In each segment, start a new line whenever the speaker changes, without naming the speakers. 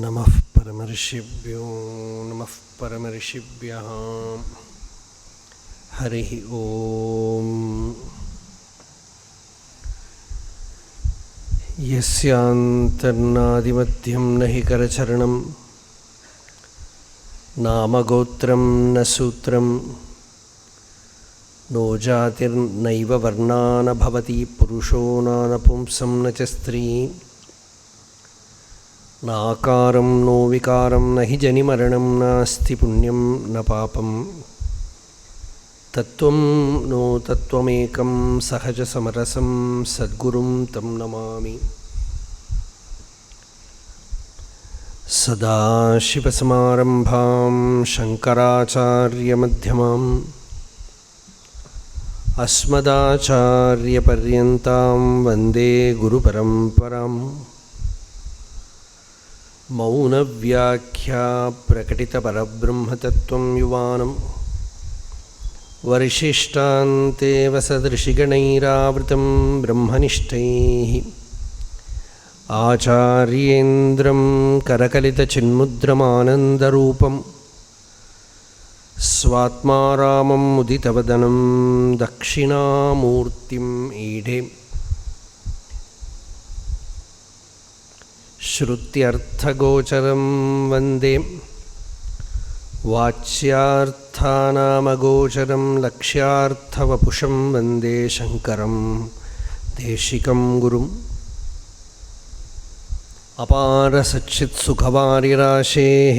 नमः परमर्षिभ्यो नमः परमर्षिभ्यः हरिः ओम्। यस्यान्तर्नादिमध्यं न हि करचरणं नामगोत्रं न सूत्रं नो जातिर्नैव वर्णा न भवति पुरुषो नानपुंसं न च स्त्री नाकारं नो विकारं न हि जनिमरणं नास्ति पुण्यं न पापं तत्त्वं नो तत्त्वमेकं सहजसमरसं सद्गुरुं तं नमामि। सदाशिवसमारम्भां शङ्कराचार्यमध्यमाम् अस्मदाचार्यपर्यन्तां वन्दे गुरुपरम्पराम्। मौनव्याख्या प्रकटितपरब्रह्मतत्त्वं युवानं वरिशिष्टान्तेव सदृशिगणैरावृतं ब्रह्मनिष्ठैः आचार्येन्द्रं करकलितचिन्मुद्रमानन्दरूपं स्वात्मा रामं मुदितवदनं दक्षिणामूर्तिम् ईढे। श्रुत्यर्थगोचरं वन्दे वाच्यार्थानामगोचरं लक्ष्यार्थवपुषं वन्दे शङ्करं देशिकं गुरुम्। अपारसच्चित्सुखवारिराशेः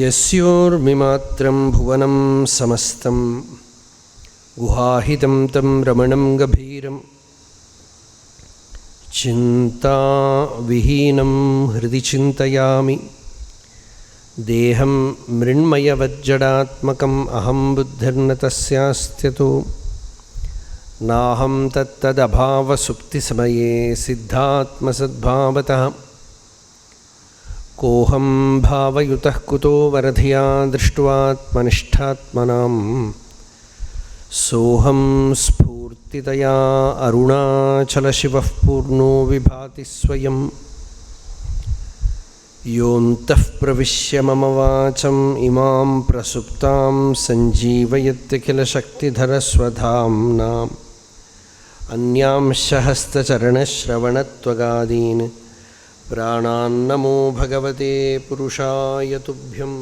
यस्योर्मिमात्रं भुवनं समस्तं गुहाहितं तं रमणं गभीरं चिन्ताविहीनं हृदि चिन्तयामि देहं मृण्मयवज्जडात्मकम् अहं बुद्धिर्न तस्यास्त्यतो नाहं तत्तदभावसुप्तिसमये सिद्धात्मसद्भावतः कोऽहं भावयुतः कुतो वरधिया दृष्ट्वात्मनिष्ठात्मनां सोऽहं स्फूर्तितया अरुणाचलशिवः पूर्णो विभाति स्वयं योऽन्तः प्रविश्य मम वाचम् इमां प्रसुप्तां सञ्जीवयत्यखिलशक्तिधरस्वधाम्ना अन्यांशहस्तचरणश्रवणत्वगादीन् प्राणान्नमो भगवते पुरुषाय तुभ्यम्।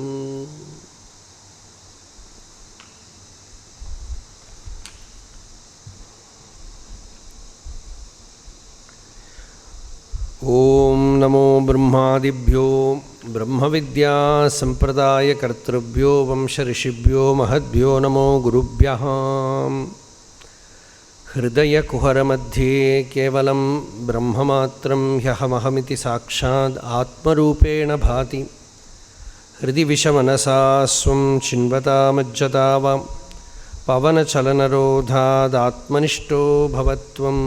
ओम नमो ब्रह्मादिभ्यो ब्रह्मविद्या संप्रदायकर्तृभ्यो वंशऋषिभ्यो महद्भ्यो नमो गुरुभ्यः। हृदयकुहरमध्ये केवलं ब्रह्ममात्रं ह्यहमहमिति साक्षात् आत्मरूपेण भाति हृदि विषमनसा स्वं चिन्वतामज्जता वा पवनचलनरोधादात्मनिष्ठो भवत्वम्।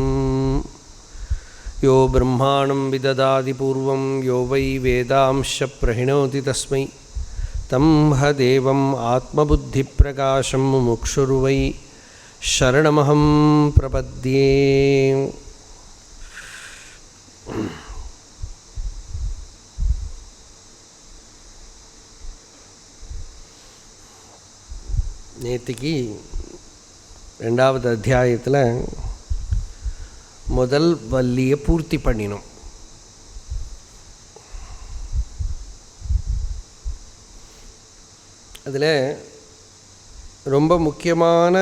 यो ब्रह्माणं विददाति पूर्वं यो वै वेदांश्च प्रहिणोति तस्मै तं ह देवम् आत्मबुद्धिप्रकाशं मुमुक्षुर्वै शरणमहं प्रपद्ये। நேத்திக்கு ரெண்டாவது அத்தியாயத்தில் முதல் வள்ளியை பூர்த்தி பண்ணினோம். அதில் ரொம்ப முக்கியமான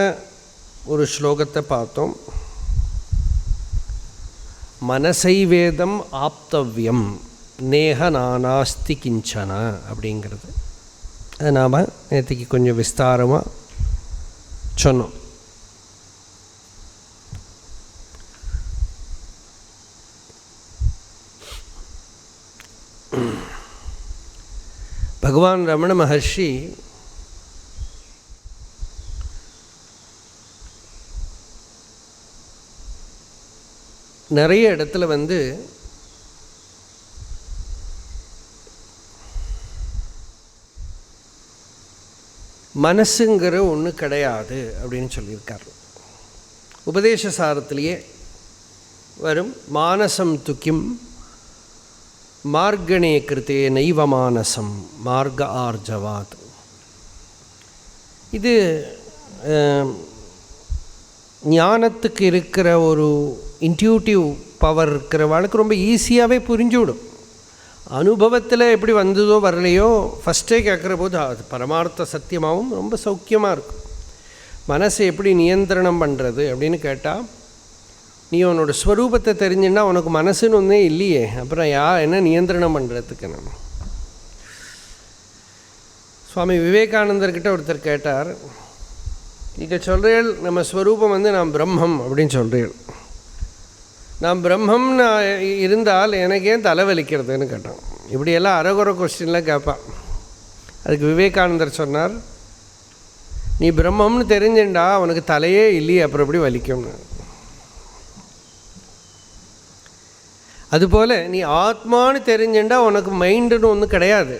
ஒரு ஸ்லோகத்தை பார்த்தோம். மனசைவேதம் ஆப்தவ்யம் நேஹ நானாஸ்தி கிஞ்சன அப்படிங்கிறது. அதை நாம் நேற்றுக்கு கொஞ்சம் விஸ்தாரமாக சொன்னோம். பகவான் ரமண மகர்ஷி நிறைய இடத்துல மனசுங்கிற ஒன்று கிடையாது அப்படின்னு சொல்லியிருக்கார். உபதேச சாரத்திலேயே வரும் மானசம் துக்கிம் மார்கணே கிருத்தே நைவமானசம் மார்க ஆர்ஜவாத். இது ஞானத்துக்கு இருக்கிற ஒரு இன்ட்யூட்டிவ் பவர் இருக்கிறவாளுக்கு ரொம்ப ஈஸியாகவே புரிஞ்சுவிடும். அனுபவத்தில் எப்படி வந்ததோ வரலையோ ஃபஸ்ட்டே கேட்குற போது அது பரமார்த்த சத்தியமாகவும் ரொம்ப சௌக்கியமாக இருக்கும். மனசை எப்படி நியந்திரணம் பண்ணுறது அப்படின்னு கேட்டால், நீ உன்னோட ஸ்வரூபத்தை தெரிஞ்சுன்னா உனக்கு மனசுன்னு ஒன்றே இல்லையே, அப்புறம் என்ன நியந்திரணம் பண்ணுறதுக்கு? நம்ம சுவாமி விவேகானந்தர்கிட்ட ஒருத்தர் கேட்டார், நீங்கள் சொல்கிறீள் நம்ம ஸ்வரூபம் நான் பிரம்மம் அப்படின்னு சொல்கிறீள், நான் பிரம்மம்னு இருந்தால் எனக்கு ஏன் தலைவலிக்கிறதுன்னு கேட்டான். இப்படியெல்லாம் அறகுறை கொஸ்டின்லாம் கேட்பான். அதுக்கு விவேகானந்தர் சொன்னார், நீ பிரம்மம்னு தெரிஞ்சுண்டா உனக்கு தலையே இல்லையே, அப்புறம் எப்படி வலிக்கும்னு. அதுபோல் நீ ஆத்மானு தெரிஞ்சுண்டா உனக்கு மைண்டுன்னு ஒன்றும் கிடையாது.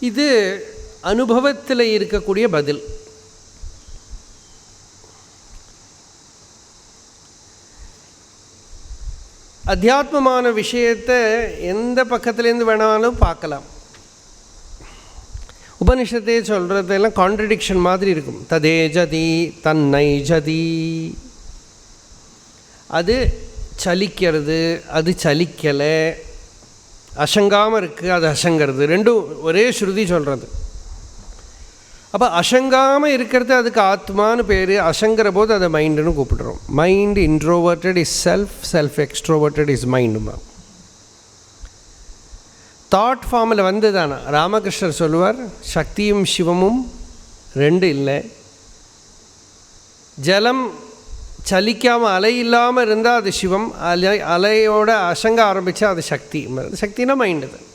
இது அனுபவத்தில் இருக்கக்கூடிய பதில். அத்தியாத்மமான விஷயத்தை எந்த பக்கத்துலேருந்து வேணாலும் பார்க்கலாம். உபனிஷத்தை சொல்கிறதெல்லாம் கான்ட்ரடிக்ஷன் மாதிரி இருக்கும். ததே ஜதி தன்னை ஜதி, அது சலிக்கிறது, அது சலிக்கலை, அசங்காமல் இருக்குது, அது அசங்கிறது, ரெண்டும் ஒரே ஸ்ருதி சொல்கிறது. அப்போ அசங்காமல் இருக்கிறது அதுக்கு ஆத்மானு பேர், அசங்கிற போது அதை மைண்டுன்னு கூப்பிடுறோம். Mind introverted is self, self extroverted is மைண்டுமா. தாட் ஃபார்மில் வந்து தானே ராமகிருஷ்ணர் சொல்லுவார், சக்தியும் சிவமும் ரெண்டு இல்லை. ஜலம் சலிக்காமல் அலை இல்லாமல் இருந்தால் அது சிவம், அலையோட அசங்க ஆரம்பித்தா அது சக்தி. சக்தினா மைண்டு தான்.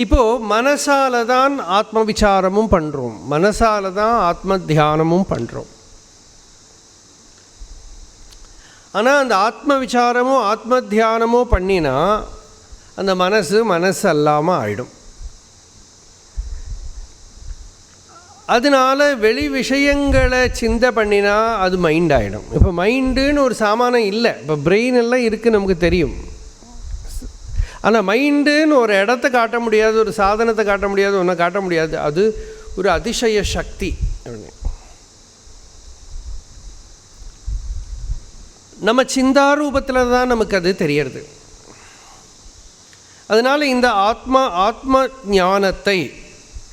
இப்போது மனசால தான் ஆத்ம விசாரமும் பண்ணுறோம், மனசால தான் ஆத்ம தியானமும் பண்ணுறோம். ஆனால் அந்த ஆத்ம விசாரமோ ஆத்ம தியானமோ பண்ணினா அந்த மனசு அல்லாமல் ஆகிடும். அதனால் வெளி விஷயங்களை சிந்தை பண்ணினா அது மைண்ட் ஆகிடும். இப்போ மைண்டுன்னு ஒரு சாமானம் இல்லை, இப்போ பிரெயின் எல்லாம் இருக்குது நமக்கு தெரியும். ஆனால் மைண்டுன்னு ஒரு இடத்த காட்ட முடியாது, ஒரு சாதனத்தை காட்ட முடியாது, ஒன்றை காட்ட முடியாது. அது ஒரு அதிசய சக்தி. நம்ம சிந்தாரூபத்தில் தான் நமக்கு அது தெரியறது. அதனால் இந்த ஆத்ம ஞானத்தை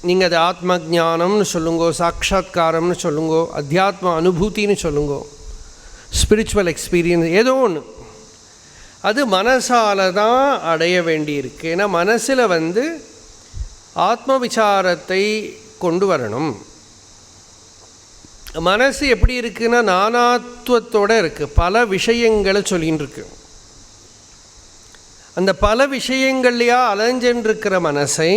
நீங்கள் அது ஆத்ம ஞானம்னு சொல்லுங்கோ, சாட்சாத்காரம்னு சொல்லுங்கோ, அத்தியாத்ம அனுபூத்தின்னு சொல்லுங்கோ, ஸ்பிரிச்சுவல் எக்ஸ்பீரியன்ஸ், ஏதோ ஒன்று, அது மனசால் தான் அடைய வேண்டியிருக்கு. ஏன்னா மனசில் ஆத்ம விசாரத்தை கொண்டு வரணும். மனசு எப்படி இருக்குன்னா நானாத்வத்தோடு இருக்குது, பல விஷயங்களை சொல்லின்னு இருக்கு. அந்த பல விஷயங்கள்லையா அலைஞ்சென்றிருக்கிற மனசை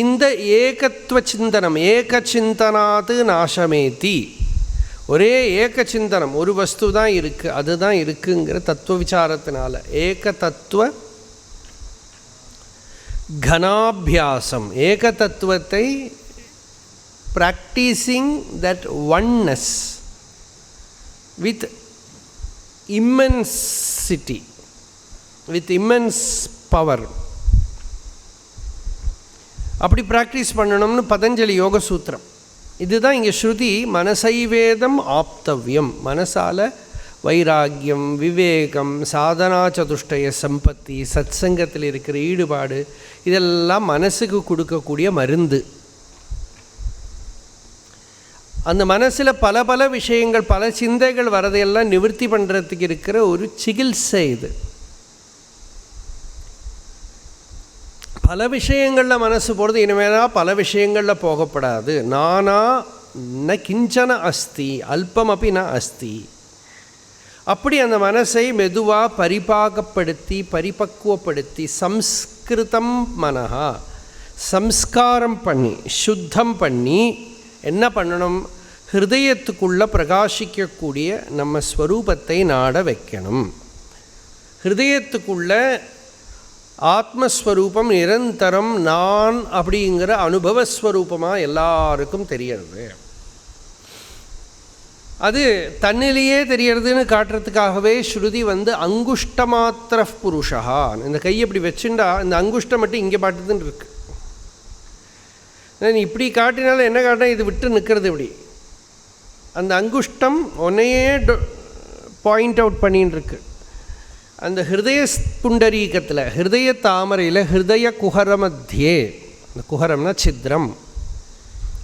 இந்த ஏகத்துவ சிந்தனம், ஏக சிந்தனாது நாசமேதி, ஒரே ஏக சிந்தனம், ஒரு வஸ்து தான் இருக்குது, அதுதான் இருக்குங்கிற தத்துவ விசாரத்தினால ஏக தத்துவ கனாபியாசம், ஏக தத்துவத்தை practising that oneness with immensity, with immense power, அப்படி ப்ராக்டிஸ் பண்ணணும்னு பதஞ்சலி யோக சூத்திரம். இதுதான் இங்கே ஸ்ருதி மனசைவேதம் ஆப்தவ்யம். மனசால் வைராக்கியம், விவேகம், சாதனா சதுஷ்டய சம்பத்தி, சத் சங்கத்தில் இருக்கிற ஈடுபாடு, இதெல்லாம் மனசுக்கு கொடுக்கக்கூடிய மருந்து. அந்த மனசில் பல பல விஷயங்கள், பல சிந்தைகள் வரதையெல்லாம் நிவர்த்தி பண்ணுறதுக்கு இருக்கிற ஒரு சிகிச்சை இது. பல விஷயங்களில் மனசு போகிறது, இனிமேல் பல விஷயங்களில் போகப்படாது. நானா ந கிஞ்சன அஸ்தி அல்பமப்பி ந அஸ்தி. அப்படி அந்த மனசை மெதுவாக பரிபாகப்படுத்தி பரிபக்குவப்படுத்தி சம்ஸ்கிருதம் மனஹா, சம்ஸ்காரம் பண்ணி சுத்தம் பண்ணி என்ன பண்ணணும், ஹிருதயத்துக்குள்ளே பிரகாசிக்கக்கூடிய நம்ம ஸ்வரூபத்தை நாட வைக்கணும். ஹிருதயத்துக்குள்ள ஆத்மஸ்வரூபம் நிரந்தரம் நான் அப்படிங்கிற அனுபவஸ்வரூபமாக எல்லாருக்கும் தெரியறது. அது தன்னிலேயே தெரியறதுன்னு காட்டுறதுக்காகவே ஸ்ருதி அங்குஷ்டமாத்திர புருஷா, இந்த கையை இப்படி வச்சுண்டா இந்த அங்குஷ்டம் மட்டும் இங்கே பாட்டுதுன்னு இருக்கு. நீ இப்படி காட்டினாலும் என்ன காட்டினா இது விட்டு நிற்கிறது இப்படி. அந்த அங்குஷ்டம் ஒன்னையே பாயிண்ட் அவுட் பண்ணின்னு இருக்கு. அந்த ஹிருதய புண்டரீகத்தில், ஹிருதய தாமரையில், ஹிருதய குஹர மத்தியே, அந்த குஹரம்னா சித்திரம்,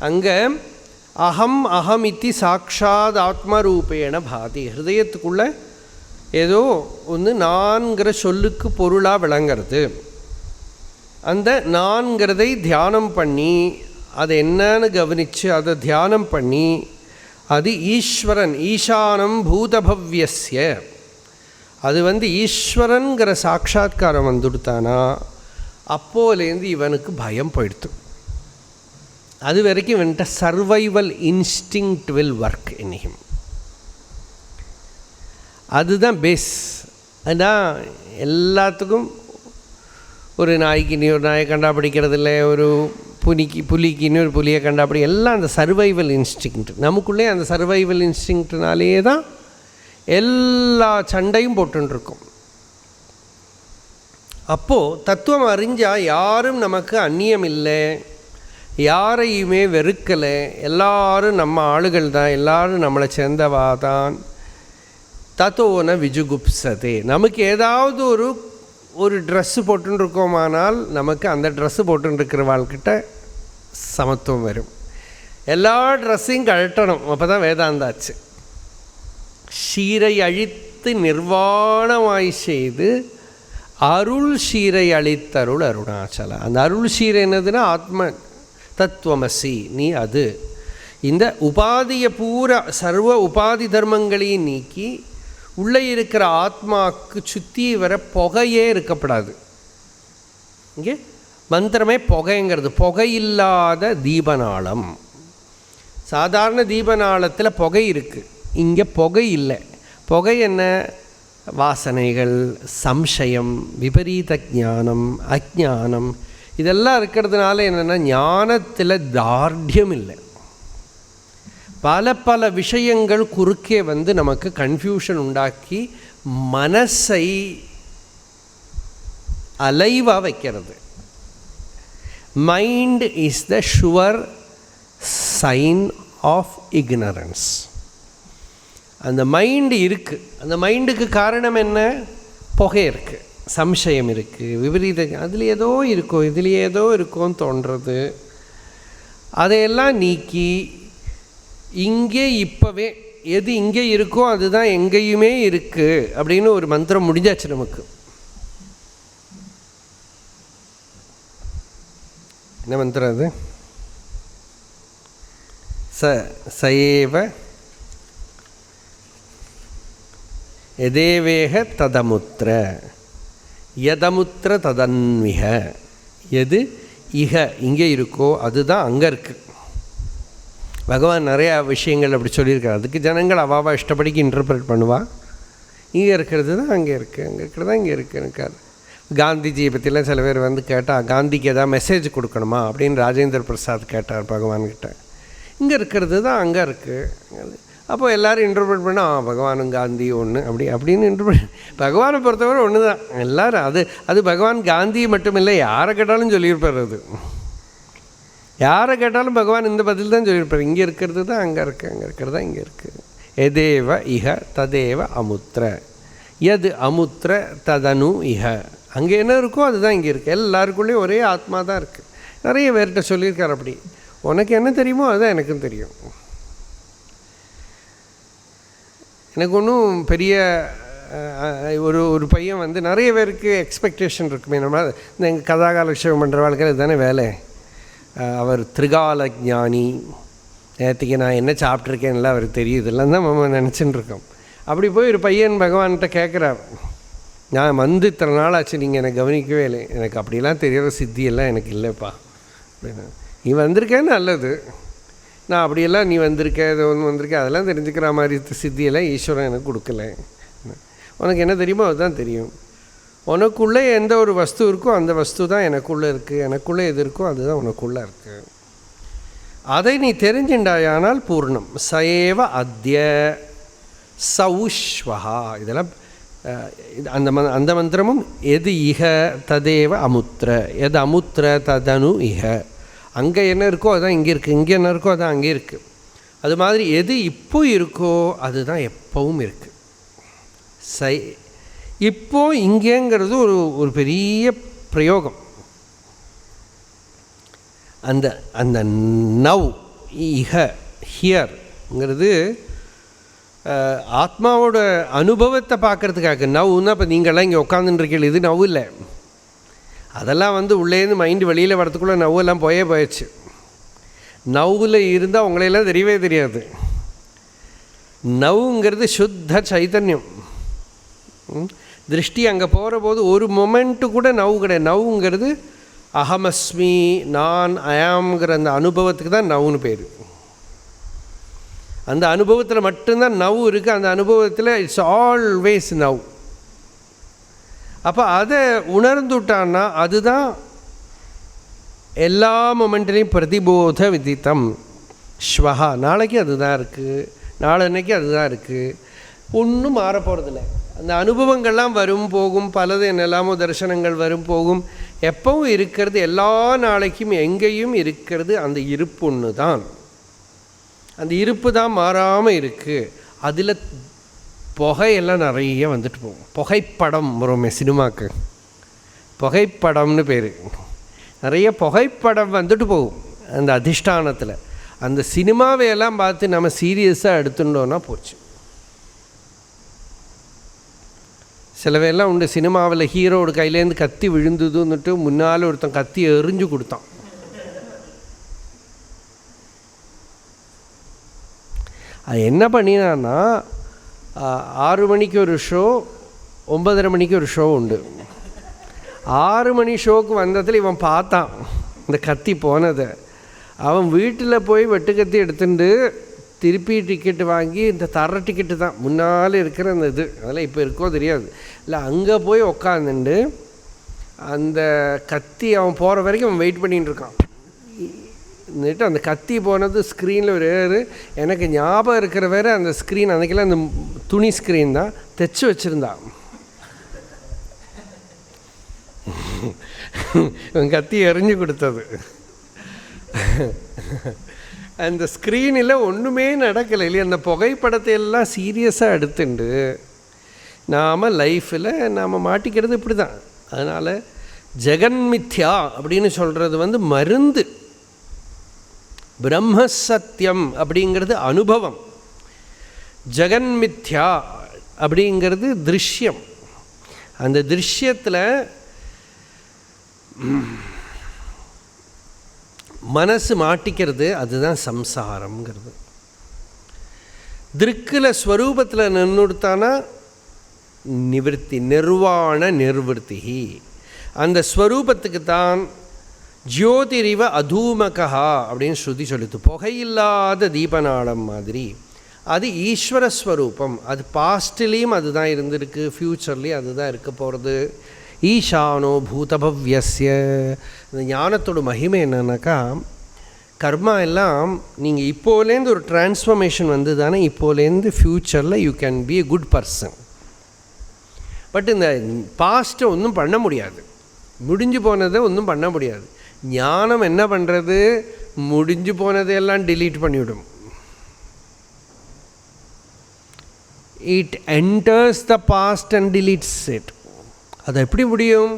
அங்கே அகம் அகமித்தி சாட்சாத் ஆத்மரூபேண பாதி. ஹிருதயத்துக்குள்ளே ஏதோ நான்கிற சொல்லுக்கு பொருளாக விளங்கிறது. அந்த நான்கிறதை தியானம் பண்ணி அதை என்னன்னு கவனித்து அதை தியானம் பண்ணி அது ஈஸ்வரன், ஈசானம் பூதபவ்யஸ்ய, அது ஈஸ்வரன்கிற சாட்சாத்காரம் வந்துடுத்தானா அப்போலேருந்து இவனுக்கு பயம் போயிடுத்து. அது வரைக்கும் இவன்கிட்ட survival instinct will work in him. அதுதான் பேஸ். அதுதான் எல்லாத்துக்கும். ஒரு நாய்க்கு நீ ஒரு நாயை கண்டாபிடிக்கிறது இல்லை, ஒரு புலிக்கு இன்னொரு புலியை கண்டாபிடி, எல்லாம் அந்த சர்வைவல் இன்ஸ்டிங்க்ட். நமக்குள்ளே அந்த சர்வைவல் இன்ஸ்டிங்க்ட்னாலேயே தான் எல்லா சண்டையும் போட்டுருக்கோம். அப்போது தத்துவம் அறிஞ்சால் யாரும் நமக்கு அந்நியம் இல்லை, யாரையுமே வெறுக்கலை, எல்லாரும் நம்ம ஆளுகள் தான், எல்லோரும் நம்மளை சேர்ந்தவா தான். தத்தோன விஜுகுப்சதே. நமக்கு ஏதாவது ஒரு ட்ரெஸ்ஸு போட்டுருக்கோமானால் நமக்கு அந்த ட்ரெஸ்ஸு போட்டுருக்கிறவாள்கிட்ட சமத்துவம் வரும். எல்லா ட்ரெஸ்ஸையும் கழட்டணும், அப்போ தான் வேதாந்தாச்சு. ஷீரை அழித்து நிர்வாணமாய் செய்து அருள் ஷீரை அழித்தருள் அருணாச்சல. அந்த அருள் ஷீரை என்னதுன்னா ஆத்ம தத்துவமசி, நீ அது. இந்த உபாதியை பூரா சர்வ உபாதி தர்மங்களையும் நீக்கி உள்ளே இருக்கிற ஆத்மாவுக்கு சுற்றி வர புகையே இருக்கப்படாது. இங்கே மந்திரமே புகைங்கிறது. புகையில்லாத தீபநாளம். சாதாரண தீபநாளத்தில் புகை இருக்குது, இங்கே புகை இல்லை. புகை என்ன? வாசனைகள், சம்சயம், விபரீத ஞானம், அஜ்ஞானம், இதெல்லாம் இருக்கிறதுனால என்னென்னா ஞானத்தில் தார்டியம் இல்லை. பல விஷயங்கள் குறுக்கே நமக்கு கன்ஃபியூஷன் உண்டாக்கி மனசை அலைவாக வைக்கிறது. Mind is the sure sign of ignorance. அந்த மைண்டு இருக்குது. அந்த மைண்டுக்கு காரணம் என்ன? புகை இருக்குது, சம்சயம் இருக்குது, விபரீத, அதில் ஏதோ இருக்கோ இதில் ஏதோ இருக்கோன்னு தோன்றது. அதையெல்லாம் நீக்கி இங்கே இப்போவே எது இங்கே இருக்கோ அதுதான் எங்கேயுமே இருக்குது அப்படின்னு ஒரு மந்திரம் முடிஞ்சாச்சு நமக்கு. என்ன மந்திரம் அது? சயேவ எதேவேக ததமுத்திர யதமுத்திர ததன்விக. எது இக இங்கே இருக்கோ அதுதான் அங்கே இருக்குது. பகவான் நிறையா விஷயங்கள் அப்படி சொல்லியிருக்காரு. அதுக்கு ஜனங்கள் அவாவா இஷ்டப்படிக்கு இன்டர்பிரேட் பண்ணுவா. இங்கே இருக்கிறது தான் அங்கே இருக்குது, அங்கே இருக்கிறது தான் இங்கே இருக்குன்னு. காந்திஜியை பற்றிலாம் சில பேர் கேட்டால் காந்திக்கு எதாவது மெசேஜ் கொடுக்கணுமா அப்படின்னு ராஜேந்திர பிரசாத் கேட்டார் பகவான்கிட்ட. இங்கே இருக்கிறது தான் அங்கே இருக்குது. அப்போ எல்லோரும் இன்டர்பிரேட் பண்ணால் பகவானும் காந்தி ஒன்று அப்படின்னு இன்டர்பிரேட். பகவானை பொறுத்தவரை ஒன்று தான் எல்லோரும். அது பகவான் காந்தியை மட்டும் இல்லை, யாரை கேட்டாலும் சொல்லியிருப்பார். அது யாரை கேட்டாலும் பகவான் இந்த பதில் தான் சொல்லியிருப்பார். இங்கே இருக்கிறது தான் அங்கே இருக்குது, அங்கே இருக்கிறது தான் இங்கே இருக்குது. எதேவ இஹ ததேவ அமுத்திர. எது அமுத்திர ததனு இஹ. அங்கே என்ன இருக்கோ அதுதான் இங்கே இருக்குது. எல்லாருக்குள்ளேயும் ஒரே ஆத்மா தான் இருக்குது. நிறைய பேர்கிட்ட சொல்லியிருக்கார் அப்படி. உனக்கு என்ன தெரியுமோ அதுதான் எனக்கும் தெரியும். எனக்கு ஒன்றும் பெரிய ஒரு பையன் நிறைய பேருக்கு எக்ஸ்பெக்டேஷன் இருக்குமே. நம்ம இந்த எங்கள் கதாகாலட்சேபம் பண்ணுற வாழ்க்கை இதுதானே வேலை. அவர் திரிகால ஞானி, நேற்றுக்கு நான் என்ன சாப்பிட்ருக்கேன்லாம் அவருக்கு தெரியும், இதெல்லாம் தான் நம்ம நினச்சின்னு இருக்கோம். அப்படி போய் ஒரு பையன் பகவான்கிட்ட கேட்குறார், நான் இத்தனை நாள் ஆச்சு, நீங்கள் எனக்கு கவனிக்கவே இல்லை, எனக்கு அப்படிலாம் தெரிகிற சித்தியெல்லாம் எனக்கு இல்லைப்பா அப்படின்னு. நீ வந்திருக்கேன்னு நல்லது, நான் அப்படியெல்லாம் நீ வந்திருக்க இது ஒன்று வந்திருக்கேன் அதெல்லாம் தெரிஞ்சுக்கிற மாதிரி சித்தியெல்லாம் ஈஸ்வரன் எனக்கு கொடுக்கல. உனக்கு என்ன தெரியுமோ அதுதான் தெரியும். உனக்குள்ளே எந்த ஒரு வஸ்து இருக்கோ அந்த வஸ்து தான் எனக்குள்ளே இருக்குது, எனக்குள்ளே எது இருக்கோ அதுதான் உனக்குள்ளே இருக்குது. அதை நீ தெரிஞ்சின்றாயானால் பூர்ணம். சயேவ அத்ய சௌஷ்வஹா. இதெல்லாம் அந்த மந்திரமும் எது இஹ ததேவ அமுத்திர, எது அமுத்திர ததனு இஹ. அங்கே என்ன இருக்கோ அதுதான் இங்கே இருக்குது, இங்கே என்ன இருக்கோ அதுதான் அங்கே இருக்குது. அது மாதிரி எது இப்போ இருக்கோ அதுதான் எப்பவும் இருக்குது. இப்போ இங்கேங்கிறது ஒரு பெரிய பிரயோகம். அந்த அந்த நவ் இஹ ஹியர்ங்கிறது ஆத்மாவோட அனுபவத்தை பார்க்குறதுக்காக. நவ்னா இப்போ நீங்கள்லாம் இங்கே உட்காந்துட்டுருக்கீங்க, இது நவ் இல்லை. அதெல்லாம் உள்ளேருந்து மைண்டு வெளியில் வரத்துக்குள்ளே நவ்வெல்லாம் போயிடுச்சு. நவ்வில் இருந்தால் உங்களையெல்லாம் தெரியவே தெரியாது. நவ்ங்கிறது சுத்த சைத்தன்யம். திருஷ்டி அங்கே போகிற போது ஒரு மொமெண்ட்டு கூட நவ் கிடையாது. நவ்ங்கிறது அகமஸ்மி, நான் அயாம்ங்கிற அந்த அனுபவத்துக்கு தான் நவ்னு பேர். அந்த அனுபவத்தில் மட்டும்தான் நவ் இருக்குது. அந்த அனுபவத்தில் இட்ஸ் ஆல்வேஸ் நவ். அப்போ அதை உணர்ந்துட்டான்னா அதுதான் எல்லா மொமெண்ட்லேயும் பிரதிபோத விதித்தம். ஸ்வஹா, நாளைக்கு அதுதான் இருக்குது, நாளன்னைக்கு அதுதான் இருக்குது, ஒன்றும் மாற போகிறதில்ல. அந்த அனுபவங்கள்லாம் வரும் போகும், பலது என்னெல்லாமோ தரிசனங்கள் வரும் போகும், எப்பவும் இருக்கிறது, எல்லா நாளைக்கும் எங்கேயும் இருக்கிறது அந்த இருப்பு ஒன்று தான். அந்த இருப்பு தான் மாறாமல் இருக்குது. அதில் புகையெல்லாம் நிறைய வந்துட்டு போகும். புகைப்படம் வருமே சினிமாவுக்கு, புகைப்படம்னு பேர். நிறைய புகைப்படம் வந்துட்டு போகும் அந்த அதிஷ்டானத்தில். அந்த சினிமாவையெல்லாம் பார்த்து நம்ம சீரியஸாக எடுத்துட்டோன்னா போச்சு. சிலவையெல்லாம் உண்டு, சினிமாவில் ஹீரோட கையிலேருந்து கத்தி விழுந்ததுன்னுட்டு முன்னால் ஒருத்தன் கத்தி எறிஞ்சு கொடுத்தான். அது என்ன பண்ணினான்னா 6 மணிக்கு ஒரு ஷோ, 9:30 மணிக்கு ஒரு ஷோ உண்டு. 6 மணி ஷோக்கு வந்ததில் இவன் பார்த்தான் இந்த கத்தி போனதை. அவன் வீட்டில் போய் வெட்டுக்கத்தி எடுத்துட்டு திருப்பி டிக்கெட்டு வாங்கி, இந்த தர டிக்கெட்டு தான் முன்னால் இருக்கிற அந்த இது, அதெல்லாம் இப்போ இருக்கோ தெரியாது, இல்லை அங்கே போய் உக்காந்துட்டு அந்த கத்தி அவன் போகிற வரைக்கும் அவன் வெயிட் பண்ணிகிட்டு இருக்கான். அந்த கத்தி போனது ஸ்க்ரீனில் வேறு. எனக்கு ஞாபகம் இருக்கிற வேறு அந்த ஸ்க்ரீன் அன்றைக்கெல்லாம் அந்த துணி ஸ்க்ரீன் தான் தைச்சி வச்சுருந்தான். இவன் கத்தி எறிஞ்சு கொடுத்தது. அந்த ஸ்க்ரீனில் ஒன்றுமே நடக்கலை இல்லையா. அந்த புகைப்படத்தை எல்லாம் சீரியஸாக எடுத்துண்டு நாம் லைஃப்பில் நாம் மாட்டிக்கிறது இப்படி தான். அதனால் ஜெகன்மித்யா அப்படின்னு சொல்கிறது மருந்து. பிரம்மசத்தியம் அப்படிங்கிறது அனுபவம். ஜெகன்மித்யா அப்படிங்கிறது திருஷ்யம். அந்த திருஷ்யத்தில் மனசு மாட்டிக்கிறது, அதுதான் சம்சாரம்ங்கிறது. திருக்கில் ஸ்வரூபத்தில் நின்றுத்தானா நிவர்த்தி, நிர்வாண நிர்வர்த்தி. அந்த ஸ்வரூபத்துக்கு தான் ஜோதிரிவ அதூமகா அப்படின்னு ஸ்ருதி சொல்லுது. புகையில்லாத தீபநாளம் மாதிரி அது ஈஸ்வரஸ்வரூபம். அது பாஸ்ட்லேயும் அதுதான் இருந்திருக்கு, ஃப்யூச்சர்லேயும் அதுதான் இருக்க போகிறது. ஈஷானோ பூதபவ்யஸ்ய. இந்த ஞானத்தோட மகிமை என்னன்னாக்கா, கர்மா எல்லாம் நீங்கள் இப்போலேருந்து ஒரு டிரான்ஸ்ஃபர்மேஷன் வந்து தானே இப்போலேருந்து ஃப்யூச்சரில் you can be a good person. But இந்த பாஸ்ட்டை ஒன்றும் பண்ண முடியாது, முடிஞ்சு போனதை ஒன்றும் பண்ண முடியாது. ஞானம் என்ன பண்ணுறது, முடிஞ்சு போனதையெல்லாம் டிலீட் பண்ணிவிடும். It enters the past and deletes it. அது எப்படி முடியும்?